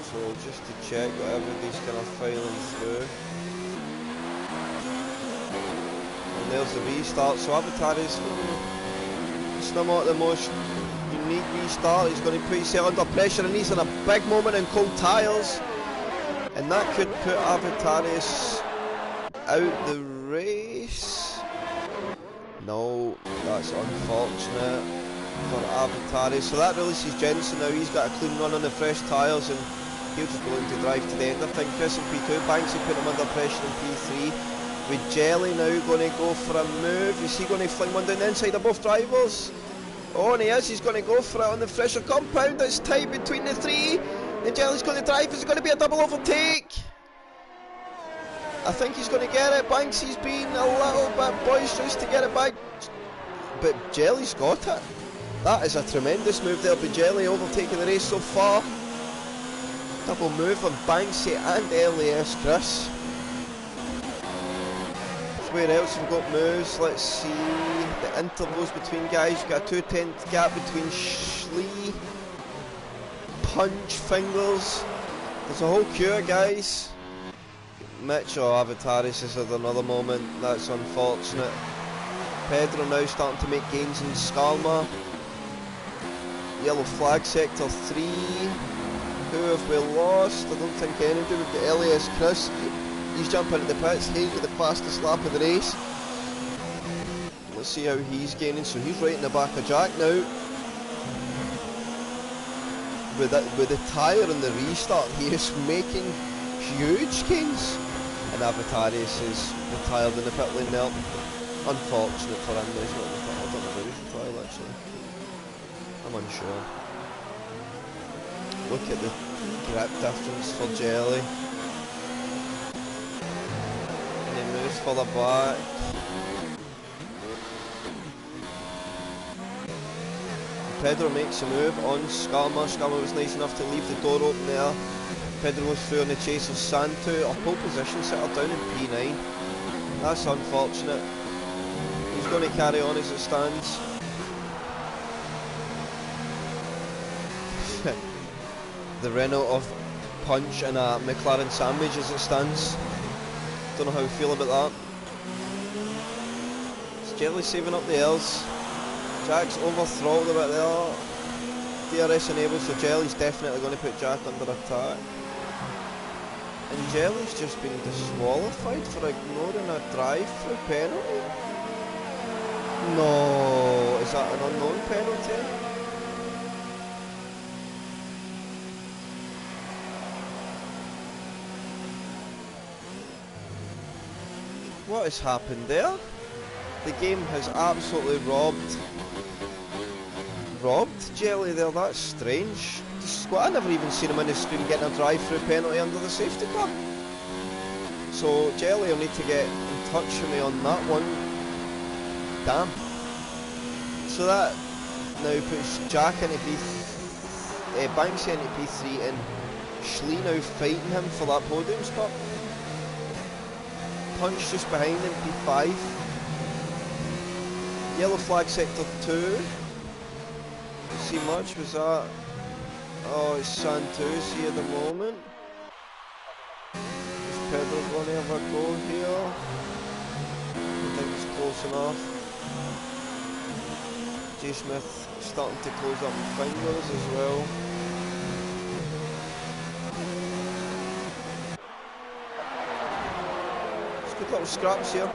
So just to check what everybody's kind of filing through. And there's the restart. So Avatar is it's not the most unique restart. He's going to put himself under pressure and he's in a big moment in cold tyres. And that could put Avataris out the race. No, that's unfortunate for Avataris. So that releases Jensen now. He's got a clean run on the fresh tyres and he'll just be looking to drive to the end. I think Chris in P2, Banksy put him under pressure in P3. With Jelly now going to go for a move. Is he going to fling one down the inside of both drivers? Oh, and he is. He's going to go for it on the fresher compound. It's tight between the three. And Jelly's going to drive. Is it going to be a double overtake? I think he's going to get it. Banksy's been a little bit boisterous to get it back. But Jelly's got it. That is a tremendous move there by Jelly, overtaking the race so far. Double move on Banksy and LAS Chris. Where else have we got moves? Let's see the intervals between guys. We've got a 2/10 gap between Schlee, Punch, Fingers. There's a whole queue of guys. Mitch or Avataris is at another moment. That's unfortunate. Pedro now starting to make gains in Skalma. Yellow flag sector 3. Who have we lost? I don't think anybody. We've got LAS Chris. He's jumping into the pits. He's got the fastest lap of the race. Let's see how he's gaining. So he's right in the back of Jack now. With the tyre and the restart, he is making huge gains. And Avataris is retired in the pit lane now. Unfortunate for him. He's not retired. I don't know where he's retired actually. I'm unsure. Look at the grip difference for Jelly. Moves further back. Pedro makes a move on Skarma. Skarma was nice enough to leave the door open there. Pedro goes through on the chase of Santu. A pole position settled down in P9. That's unfortunate. He's going to carry on as it stands. The Renault of Punch and a McLaren sandwich as it stands. Don't know how we feel about that. Jelly saving up the airs. Jack's over throttled a bit there. DRS enabled, so Jelly's definitely going to put Jack under attack. And Jelly's just been disqualified for ignoring a drive-through penalty. No, is that an unknown penalty? What has happened there? The game has absolutely robbed Jelly there. That's strange. I never even seen him on the screen getting a drive-through penalty under the safety car. So Jelly will need to get in touch with me on that one. Damn. So that now puts Jack into Banksy into P3 and Schlee now fighting him for that podium spot. Punch just behind him, P5. Yellow flag sector 2. See much, was that? Oh, it's Santucci at the moment. Is Pedro going to have a go here? I think it's close enough. J Smith starting to close up with fingers as well. It's good little scraps here.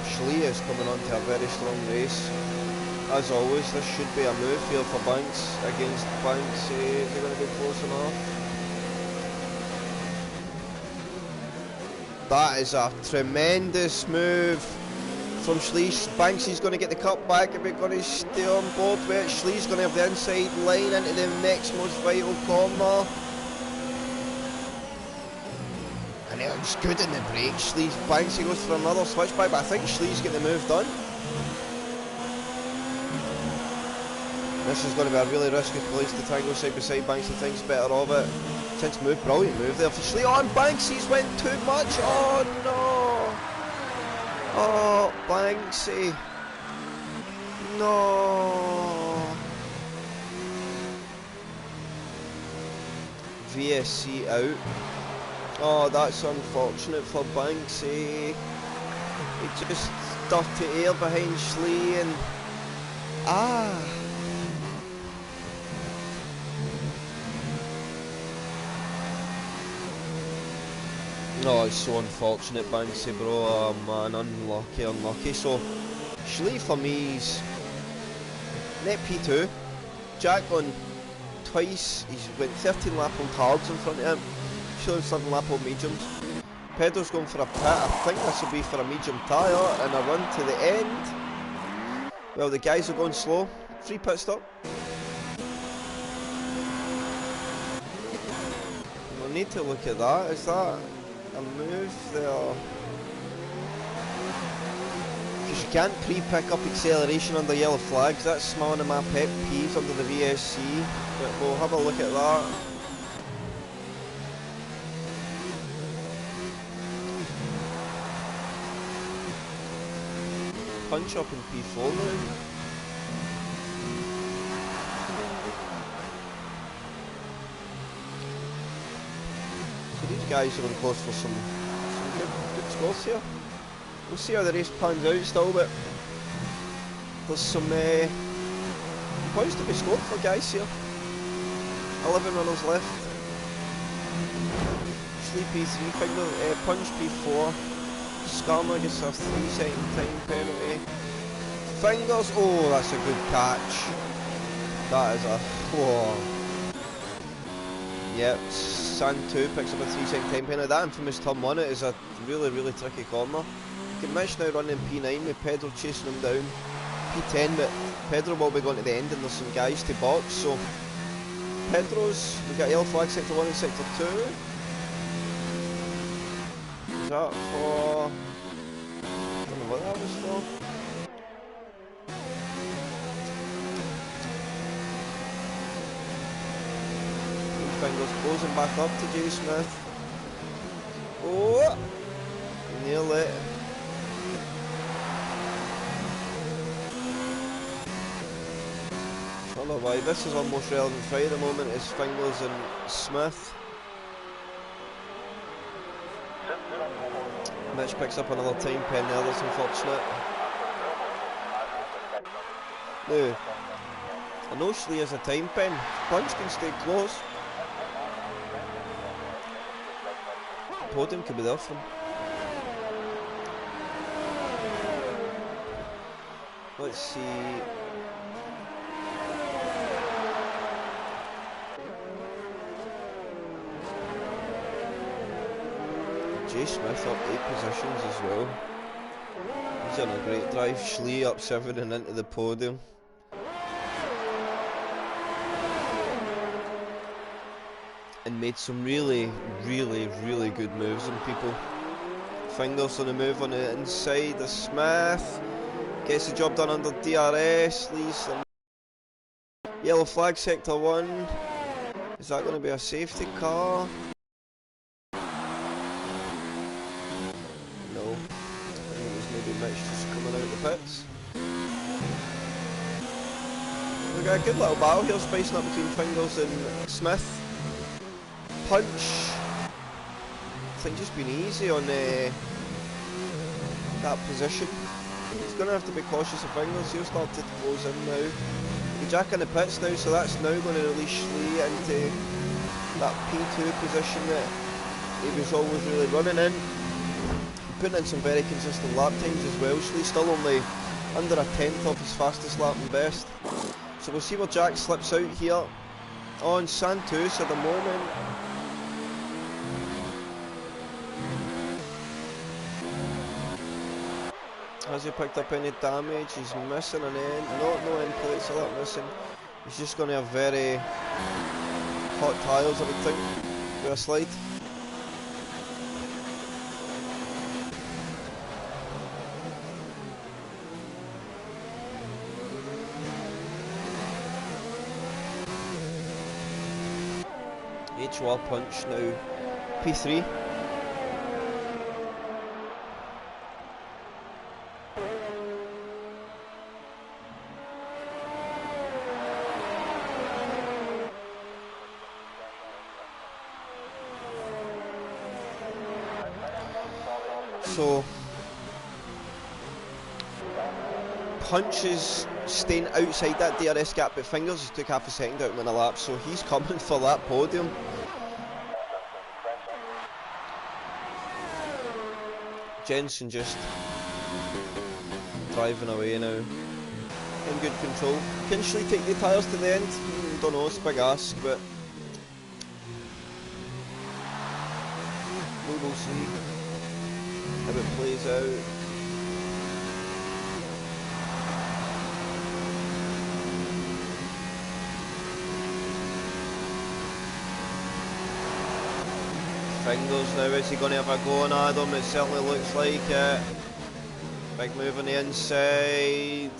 Schlee is coming on to a very strong race. As always, this should be a move here for Banks against Banks. Is he going to be close enough? That is a tremendous move from Schlee. Banks is going to get the cut back if he's going to stay on board with it. Schlee's going to have the inside line into the next most vital corner. And it looks good in the break. Banksy goes for another switchback, but I think Schlee's get the move done. This is going to be a really risky place to try and go side by side. Banksy thinks better of it. Since move, brilliant move there for Schlee. On Banksy's went too much. Oh no! Oh, Banksy. No. VSC out. Oh, that's unfortunate for Banksy. He just dirty air behind Schlee and... Oh, it's so unfortunate, Banksy, bro. Oh man, unlucky. So, Schlee for me is net P2. Jack on twice. He's went 13 lap on hards in front of him. Schlee 7 lap on mediums. Pedro's going for a pit. I think this will be for a medium tyre and a run to the end. Well, the guys are going slow. Free pit stop. We'll need to look at that. Is that a move there? Because you can't pre-pick up acceleration under yellow flags. That's one of my pet peeves under the VSC. But we'll have a look at that. Punch up in P4 now. So these guys are on course for some good scores here. We'll see how the race pans out still, but there's some points to be scored for guys here. 11 runners left. Schlee P3, Punch P4. Skarma gets a 3-second time penalty. Fingers, oh, that's a good catch. That is a, whoa. Yep, Santu picks up a 3-second time penalty. That infamous turn 1, it is a really tricky corner. Mitch now running P9 with Pedro chasing him down. P10, but Pedro will be going to the end and there's some guys to box, so Pedro's, we've got yellow flag sector 1 and sector 2. Is that for... I don't know what that was for. Fingers closing back up to J Smith. Oh! Nearly. I don't know why. This is our most relevant fight at the moment, is Fingers and Smith. Mitch picks up another time pen there, that's unfortunate. Now, I know Schlee has a time pen. Punch can stay close. Podium could be there for him. Let's see. Jay Smith up 8 positions as well. He's on a great drive. Schlee up 7 and into the podium. And made some really good moves on people. Fingers on the move on the inside of Smith. Gets the job done under DRS. Lee's yellow flag, sector 1. Is that going to be a safety car? No. I think it was maybe Mitch just coming out of the pits. We got a good little battle here, spicing up between Fingers and Smith. Punch. I think just been easy on that position. He's going to have to be cautious of Fingers. He'll start to close in now. The Jack in the pits now, so that's now going to release Schlee into that P2 position that he was always really running in. Putting in some very consistent lap times as well. Schlee still only under a tenth of his fastest lap and best. So we'll see where Jack slips out here. On Santos at the moment. Has he picked up any damage? He's missing an end. No end plates, a lot missing. He's just going to have very hot tyres, I would think, with a slide. HOR punch now, P3. So, Punch is staying outside that DRS gap, but Fingers just took half a second out in a lap, so he's coming for that podium. Jensen just driving away now, in good control. Can Schlee take the tyres to the end? Don't know, it's a big ask, but we will see how it plays out. Fingers now, is he going to have a go on Adam? It certainly looks like it. Big move on the inside.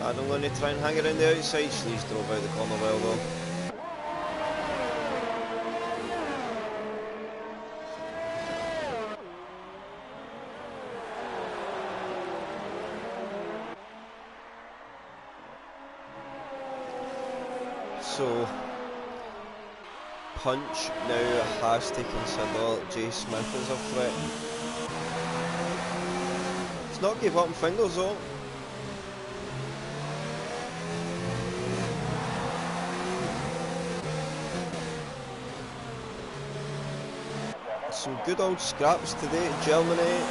Adam going to try and hang it in the outside. Schlee's drove out the corner well though. So, Punch now has to consider Jay Smith as a threat. He's not gave up on Fingers though. Some good old scraps today in Germany.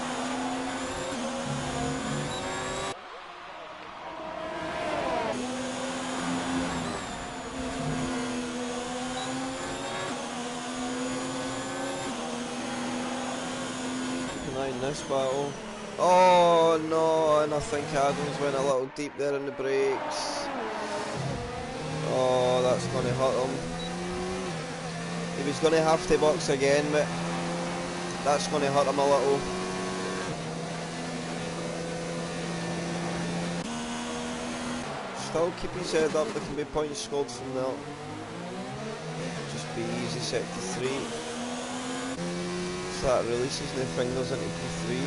This battle. Oh no, and I think Adams went a little deep there in the brakes. Oh, that's going to hurt him. He was going to have to box again, but that's going to hurt him a little. Still keep his head up, there can be points scored from that. Just be easy, sector 3. That releases the Fingers into P3.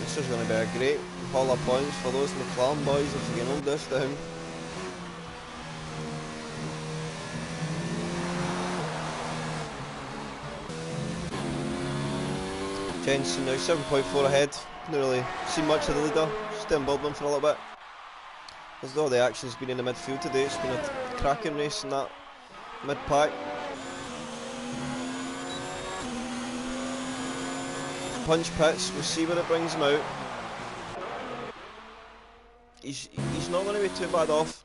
This is going to be a great haul of points for those McLaren boys if we can hold this down. Jensen now 7.4 ahead. Didn't really see much of the leader. Still in Baldwin for a little bit. As though the action's been in the midfield today. It's been a cracking race in that mid-pack. Punch pits, we'll see where it brings him out. He's not going to be too bad off.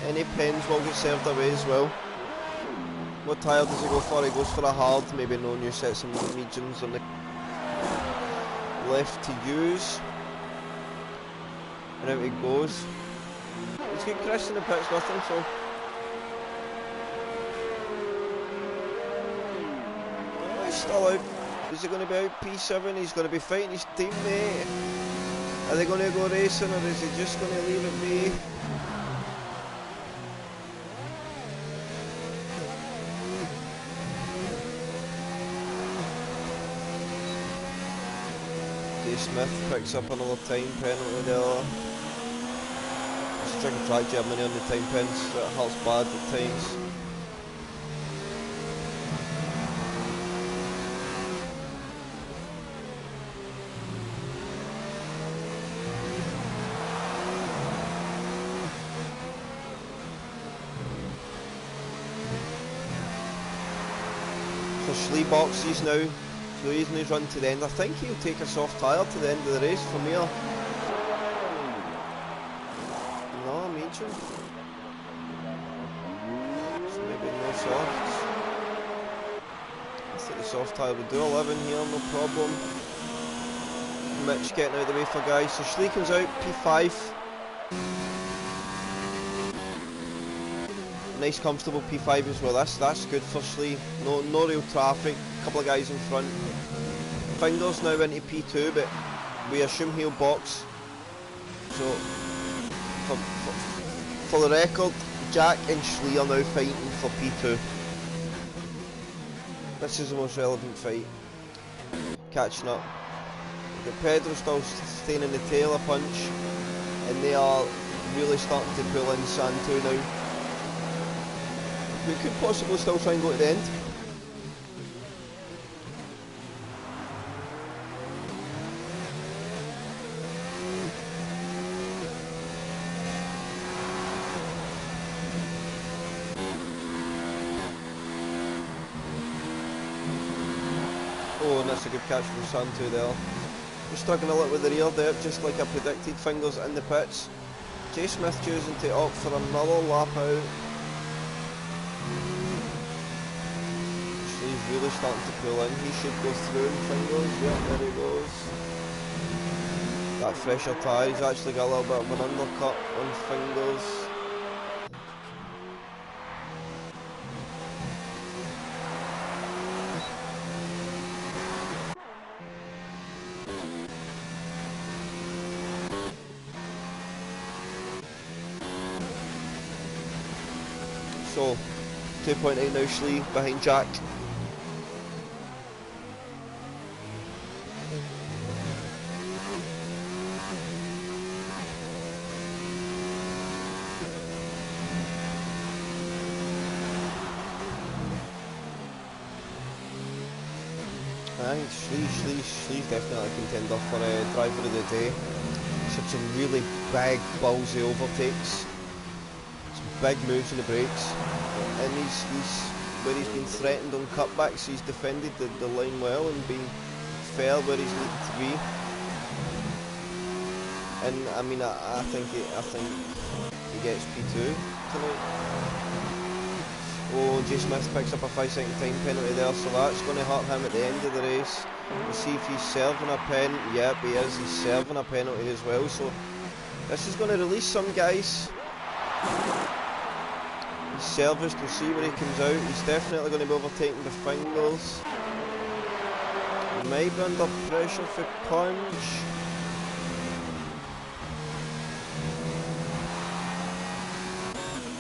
Any pens will get served away as well. What tyre does he go for? He goes for a hard, maybe no new sets and mediums on the left to use. And out he goes. He's got Chris in the pits with him, so. Oh, he's still out. Is he going to be out P7? He's going to be fighting his teammate. Are they going to go racing, or is he just going to leave it be? Smith picks up another time penalty there. Strict track Germany on the time pens, that hurts bad at times. So Schlee boxes now. So he's in his run to the end. I think he'll take a soft tyre to the end of the race from here. No, medium. So maybe no softs. I think the soft tyre would do 11 here, no problem. Mitch getting out of the way for guys. So Schlee comes out, P5. Nice comfortable P5 as well. That's good for Schlee. No real traffic. Couple of guys in front. Fingers now into P2, but we assume he'll box. So for the record, Jack and Schlee are now fighting for P2. This is the most relevant fight. Catching up. We've got Pedro still staying in the tail of Punch, and they are really starting to pull in Santo now. We could possibly still try and go to the end. Oh, and that's a good catch from Santu there. We're struggling a little with the rear there, just like I predicted. Fingers in the pits. Jay Smith choosing to opt for another lap out. He's really starting to pull in. He should go through in Fingers. Yeah, there he goes. That fresher tyre's actually got a little bit of an undercut on Fingers. So, 2.8 now Schlee behind Jack. I think Schlee's definitely a contender for driver of the day. He's had some really big, ballsy overtakes. Big moves in the brakes, and he's where he's been threatened on cutbacks, he's defended the line well and been fair where he's needed to be. And I mean, I think he gets P2 tonight. Oh, Jay Smith picks up a 5-second time penalty there, so that's going to hurt him at the end of the race. We'll see if he's serving a pen. Yep, he is. He's serving a penalty as well. So this is going to release some guys. He's serviced, we'll see where he comes out. He's definitely going to be overtaking the Fingers. He might be under pressure for Punch.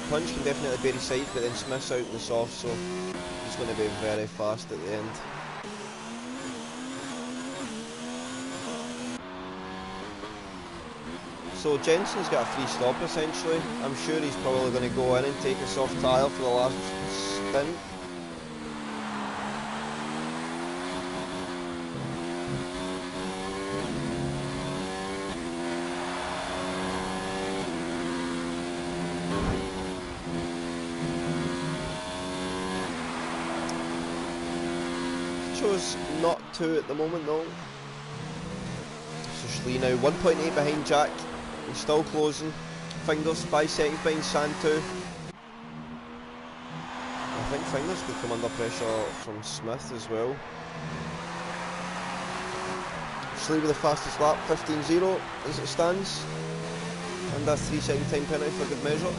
Punch can definitely bury side, but then Smith's out in the soft, so he's going to be very fast at the end. So Jensen's got a free stop essentially. I'm sure he's probably going to go in and take a soft tyre for the last stint. Chose not to at the moment though. So Schlee now 1.8 behind Jack. He's still closing. Fingers 5 seconds behind Santu. I think Fingers could come under pressure from Smith as well. Schlee with the fastest lap, 15.0 as it stands. And a 3-second time penalty for good measure.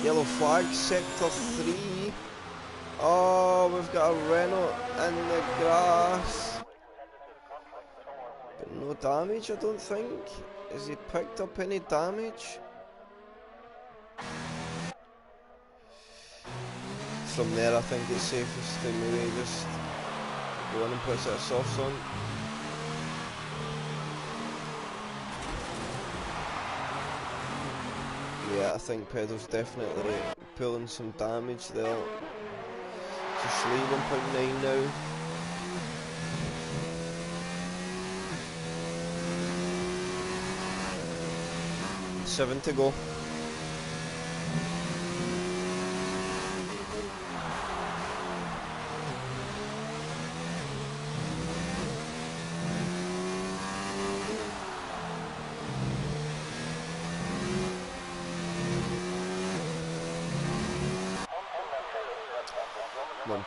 Yellow flag, sector 3. Oh, we've got a Renault in the grass. But no damage, I don't think. Has he picked up any damage? From there, I think it's safest to maybe just go in and put a set of softs on. Yeah, I think Pedro's definitely pulling some damage there. So Schlee 1.9 now. Seven to go.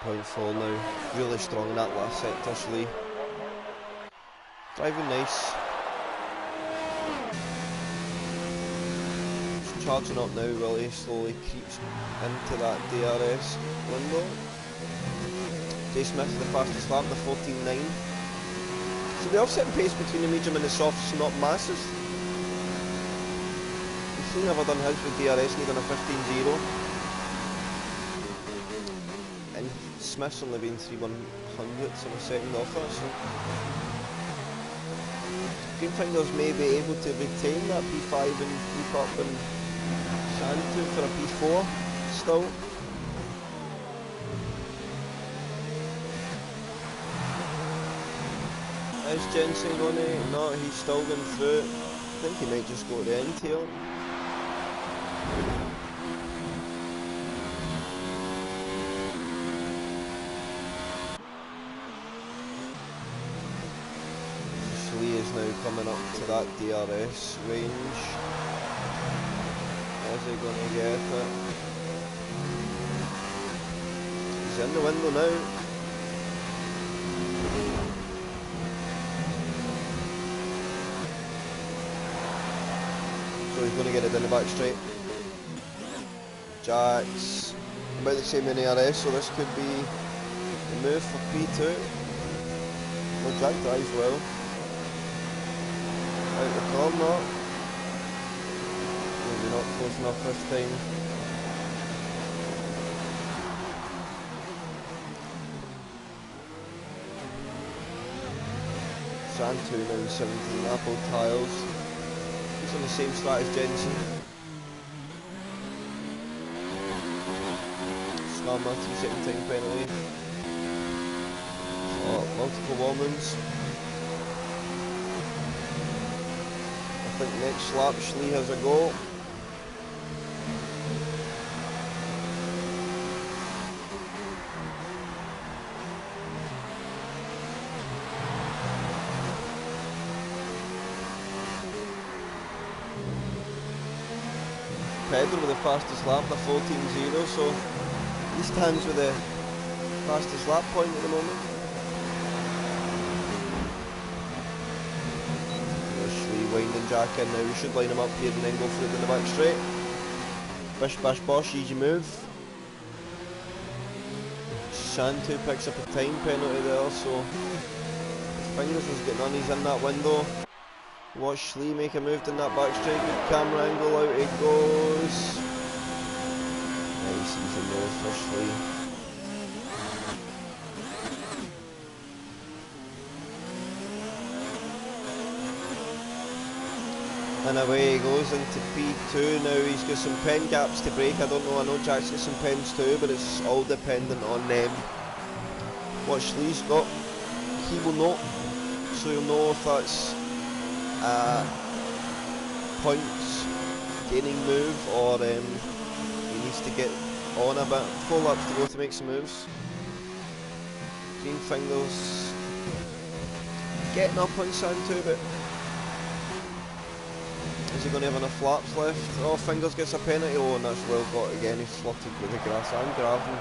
.4 now, really strong in that last sector, Schlee. Driving nice. Just charging up now while he slowly creeps into that DRS window. Jay Smith is the fastest lap, the 14.9. So the offset pace between the medium and the softs is not massive. He's never done his with DRS and he's done a 15.0. Smith's only been 3/100ths of a second off it, so Greenfingers may be able to retain that P5 and keep up in Santu for a P4 still. Is Jensen going to? No, he's still going through. I think he might just go to the end here. Now coming up to that DRS range. Is he going to get it? He's in the window now. So he's going to get it in the back straight. Jack's about the same in ARS, so this could be the move for P2. Well, Jack drives well. Out the corner. Maybe not close enough this time. Santu now 17 Apple tiles. He's on the same start as Jensen. Snarmer 2-second time penalty. Oh, multiple warnings. I think next lap Schlee has a go. Pedro with the fastest lap, the 14.0, so he stands with the fastest lap point at the moment. Winding Jack in now, we should line him up here and then go through it in the back straight. Bish bash bosh, easy move. Santu picks up a time penalty there, so Fingers was getting on, he's in that window. Watch Schlee make a move in that back straight, good camera angle, out it goes. Nice easy move for Schlee. And away he goes into P2 now. He's got some pen gaps to break. I don't know, I know Jack's got some pens too, but it's all dependent on what Schlee's got. He will know, so he'll know if that's points gaining move or he needs to get on a bit. 4 laps to go to make some moves. Green Fingers getting up on Santu, but is he going to have enough laps left? Oh, Fingers gets a penalty. Oh, and that's well got again. He's slotted with the grass and gravel.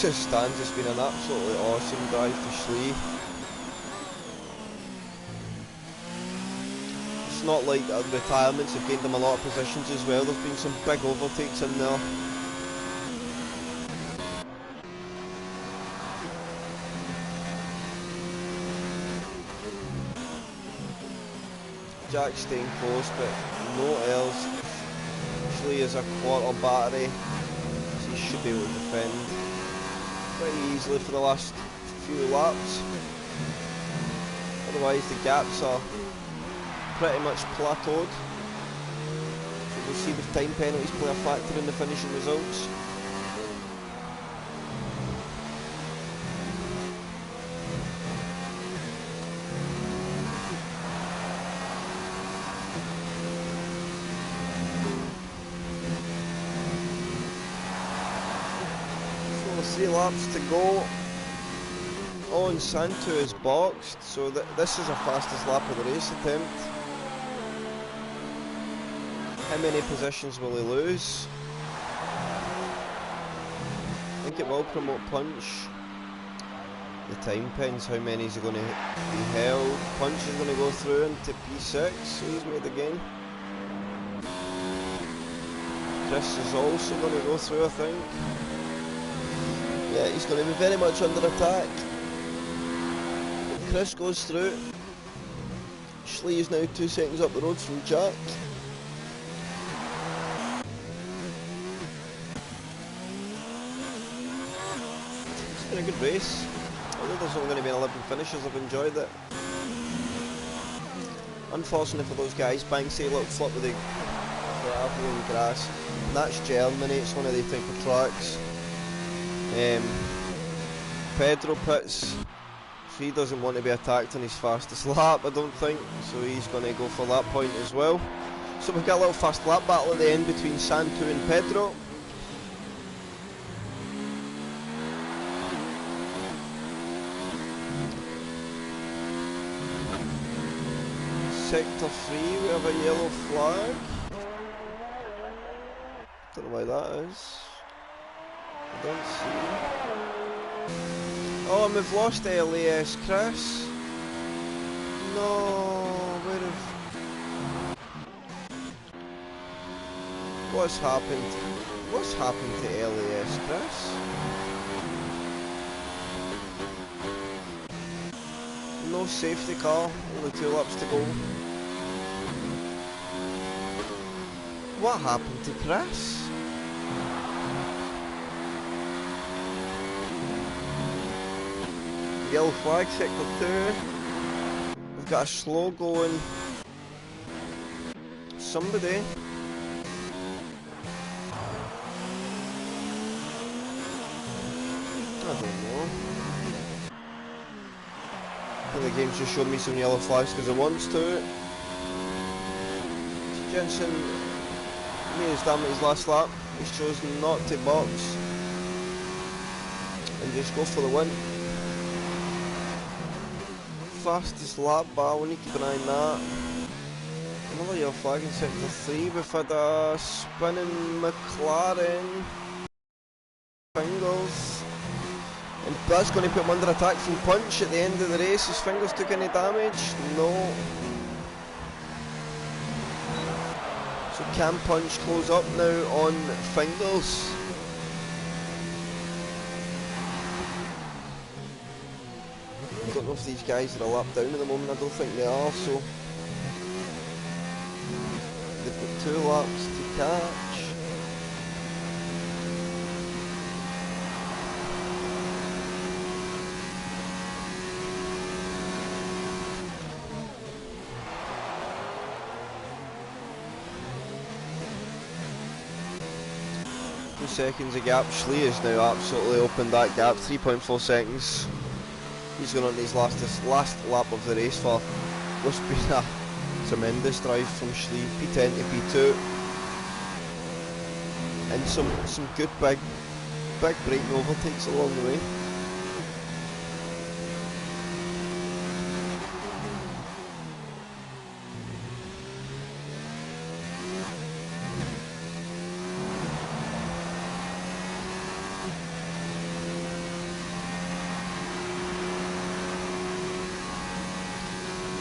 This stand has been an absolutely awesome drive for Schlee. It's not like the retirements have gained them a lot of positions as well. There's been some big overtakes in there. Jack's staying close, but no else. Schlee is a quarter battery, so he should be able to defend pretty easily for the last few laps. Otherwise the gaps are pretty much plateaued. So we'll see if time penalties play a factor in the finishing results. So 3 laps to go. Oh, and Santu is boxed, so this is the fastest lap of the race attempt. How many positions will he lose? I think it will promote punch. The time pens, how many is he going to be held? Punch is going to go through into P6, so he's made the gain. Chris is also going to go through, I think. Yeah, he's going to be very much under attack. Chris goes through. Schlee is now 2 seconds up the road from Jack. It's been a good race. Although there's only going to be 11 finishers, I've enjoyed it. Unfortunate for those guys, Banksy a little flip with the gravel and grass. And that's Germany, it's one of the type of tracks. Pedro pits. He doesn't want to be attacked on his fastest lap, I don't think, so he's going to go for that point as well. So we've got a little fast lap battle at the end between Santu and Pedro. Sector 3, we have a yellow flag. Don't know why that is. I don't see. Oh, and we've lost LAS Chris. No, where have... What's happened? What's happened to LAS Chris? No safety car, only 2 laps to go. What happened to Chris? Yellow flag, sector 2. We've got a slow going. Somebody. I don't know. I think the game's just showing me some yellow flags because it wants to. Jensen made his damn at his last lap. He's chosen not to box and just go for the win. Fastest lap battle, we need to keep an eye on that. Another yellow flag in sector 3. We've had a spinning McLaren. Fingers. And that's going to put him under attack from Punch at the end of the race. His Fingers took any damage? No. So can Punch close up now on Fingers? I don't know if these guys are a lap down at the moment. I don't think they are, so they've got 2 laps to catch. Seconds a gap. Schlee has now absolutely opened that gap. 3.4 seconds. He's going on his last lap of the race for what's been a tremendous drive from Schlee. P10 to P2, and some good big braking overtakes along the way.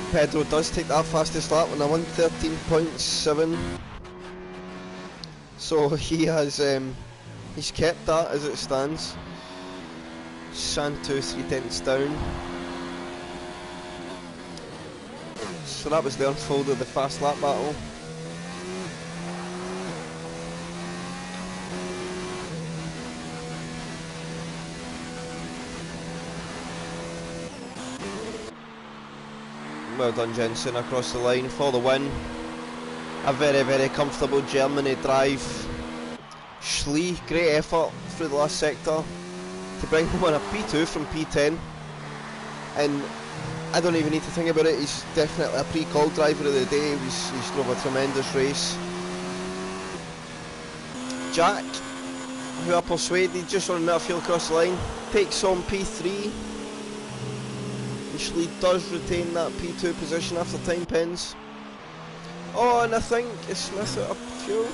Pedro does take that fastest lap on a 1:13.7, so he has he's kept that as it stands. Santo 3/10 down. So that was the unfold of the fast lap battle. Well done, Jensen, across the line for the win. A very, very comfortable Germany drive. Schlee, great effort through the last sector to bring home on a P2 from P10. And I don't even need to think about it, he's definitely a pre-called driver of the day. He's drove a tremendous race. Jack, who I persuaded just on a fuel across the line, takes on P3. Schlee does retain that P2 position after time pens. Oh, and I think is Smith out of fuel?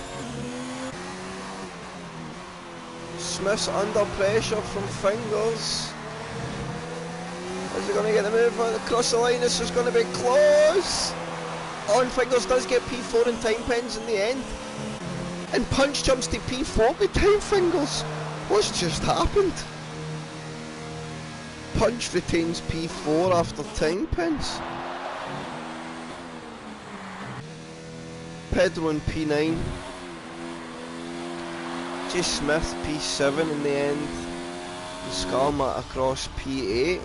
Smith's under pressure from Fingers. Is he going to get the move across the line? This is going to be close. Oh, and Fingers does get P4 in time pens in the end. And Punch jumps to P4 with time Fingers. What's just happened? Punch retains P4 after time pens. Pedro in P9. J. Smith P7 in the end. Skarma across P8.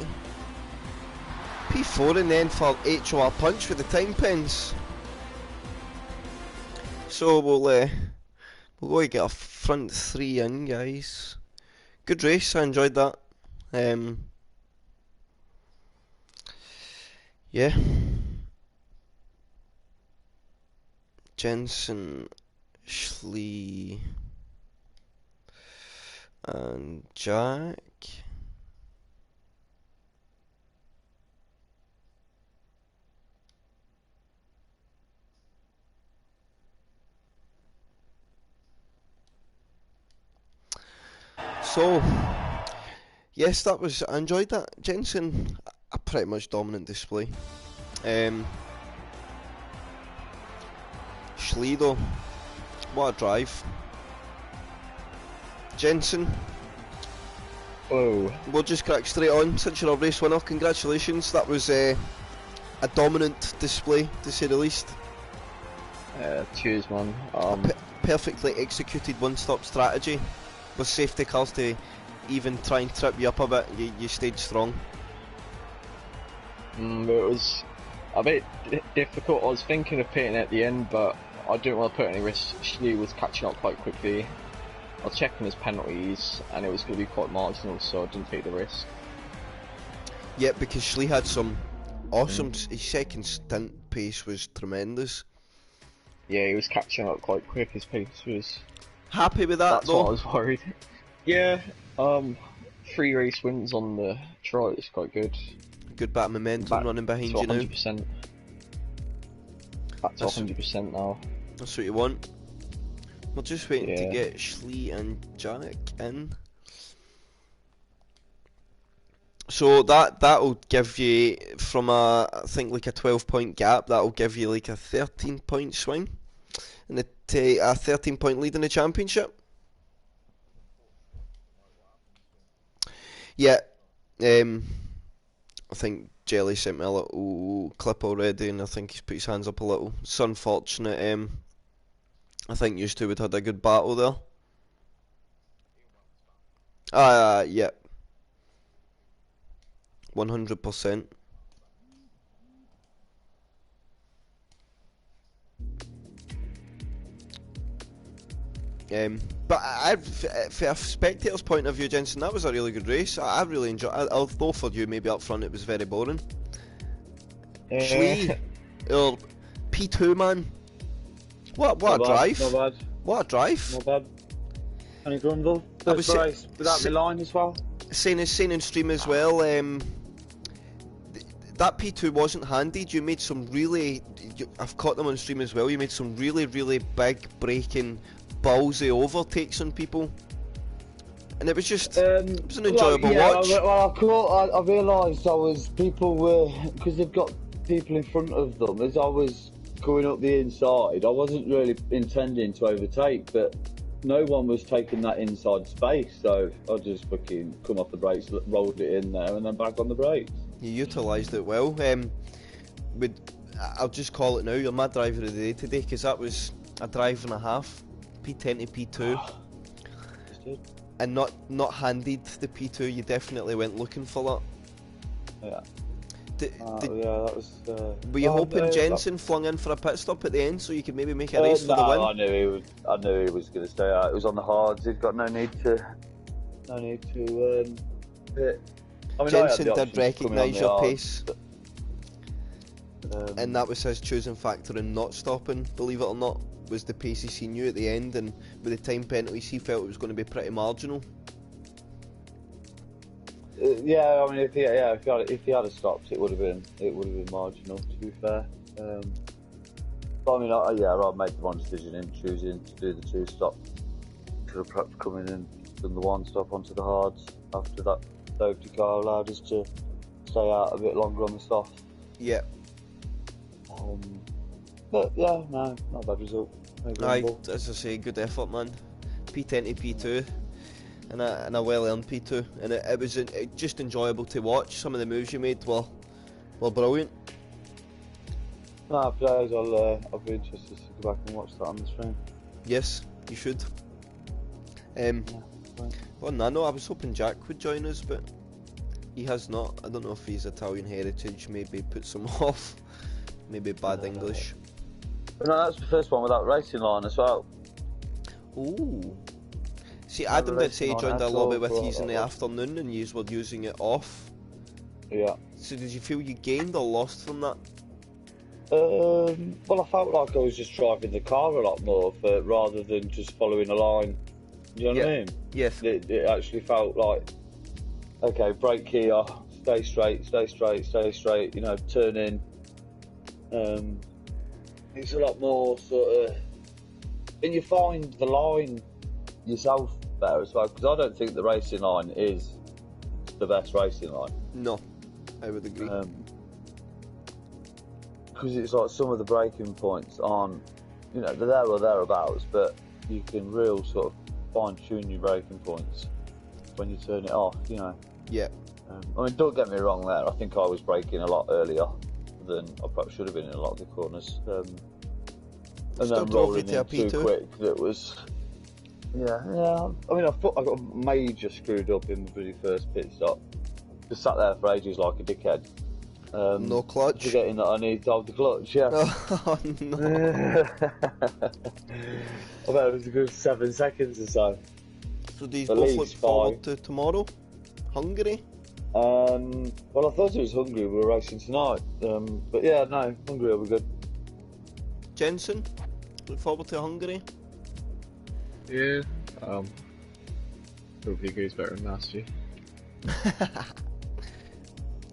P4 in the end for HOR Punch with the time pens. So we'll go and get a front 3 in, guys. Good race, I enjoyed that. Yeah. Jensen, Schlee, and Jack. So, yes, I enjoyed that. Jensen, a pretty much dominant display. Schlee though, what a drive. Jensen, oh, we'll just crack straight on. Since you're a race winner, congratulations. That was a dominant display, to say the least. cheers, man. Perfectly executed one-stop strategy with safety cars to even try and trip you up a bit. You stayed strong. It was a bit difficult. I was thinking of pitting at the end, but I didn't want to put any risk. Schlee was catching up quite quickly. I was checking his penalties, and it was going to be quite marginal, so I didn't take the risk. Yeah, because Schlee had some awesome. His second stint pace was tremendous. Yeah, he was catching up quite quick. His pace was. Happy with that, That's though? what I was worried. Yeah, 3 race wins on the trot is quite good. Good bit of momentum running behind you now. 100%. Back to 100% now. That's what you want. We're just waiting to get Schlee and Jack in. So that'll give you, from I think like a 12-point gap, that'll give you like a 13-point swing, and a 13-point lead in the championship. Yeah, I think Jelly sent me a little clip already, and I think he's put his hands up a little. It's unfortunate. I think you two would have had a good battle there. Yeah, 100%. But for a spectator's point of view, Jensen, that was a really good race. I really enjoyed it. Although for you, maybe up front, it was very boring. Slee, or P2, man. What a drive. Not bad. What a drive. Not bad. Any grumble? I was First race without my line as well. Saying in stream as well, that P2 wasn't handed. You made some really, I've caught them on stream as well, you made some really, really big breaking ballsy overtakes on people. And it was just, it was an enjoyable watch. I realised people were, because they've got people in front of them, as I was going up the inside, I wasn't really intending to overtake, but no one was taking that inside space, so I just fucking come off the brakes, rolled it in there, and then back on the brakes. You utilised it well. I'll just call it now, you're my driver of the day today, because that was a drive and a half, P10 to P2. And not handed the P2, you definitely went looking for that. Yeah. Yeah, that was. Were you hoping Jensen flung in for a pit stop at the end so you could maybe make a race for the win? I knew he was going to stay out. It was on the hards. He'd got no need to pit. I mean, Jensen did recognise your pace, but, and that was his choosing factor in not stopping. Believe it or not, was the pace he seen you at the end, and with the time penalties, he felt it was going to be pretty marginal. Yeah, I mean, if he had stopped, it would have been marginal. To be fair, but I mean, I made the wrong decision in choosing to do the 2 stop. Could have perhaps come in and done the 1 stop onto the hards after that safety car allowed us to stay out a bit longer on the soft. Yeah. But yeah, no, not a bad result. Aye, as I say, good effort, man. P10 to P2. And a well-earned P2, and it was just enjoyable to watch. Some of the moves you made were brilliant. No, players, I'll be interested to go back and watch that on the stream. Yes, you should. On that note, I was hoping Jack would join us, but he has not. I don't know if his Italian heritage maybe puts him off. Maybe bad English. No, that's the first one without racing line as well. Ooh. See, Adam did say he joined a lobby with you in the afternoon and you were using it off. Yeah. So did you feel you gained or lost from that? Well, I felt like I was just driving the car a lot more rather than just following a line. Do you know what I mean? Yes. It actually felt like, okay, brake here, stay straight, you know, turn in. It's a lot more sort of, and you find the line yourself better as well, because I don't think the racing line is the best racing line. No, I would agree. Because it's like some of the braking points aren't, you know, they're there or thereabouts, but you can real sort of fine-tune your braking points when you turn it off, you know. Yeah. I mean, don't get me wrong there, I think I was braking a lot earlier than I perhaps should have been in a lot of the corners. And then rolling in too quick, that was... Yeah. I mean, I got major screwed up in the bloody first pit stop. Just sat there for ages like a dickhead. No clutch? Forgetting that I need to have the clutch, yeah. Oh, no. I bet it was a good 7 seconds or so. So do you both look forward to tomorrow? Hungary? Well, I thought it was Hungary we were racing tonight. But yeah, no, Hungary will be good. Jensen, look forward to Hungary? Yeah. Hopefully it goes better than last year.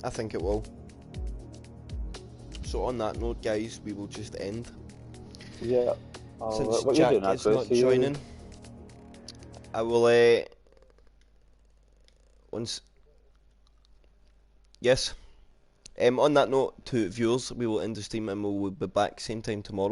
I think it will. So on that note, guys, we will just end. Yeah. Since what Jack you doing, is not joining, I will. Once. Yes. On that note, to viewers, we will end the stream and we will be back same time tomorrow.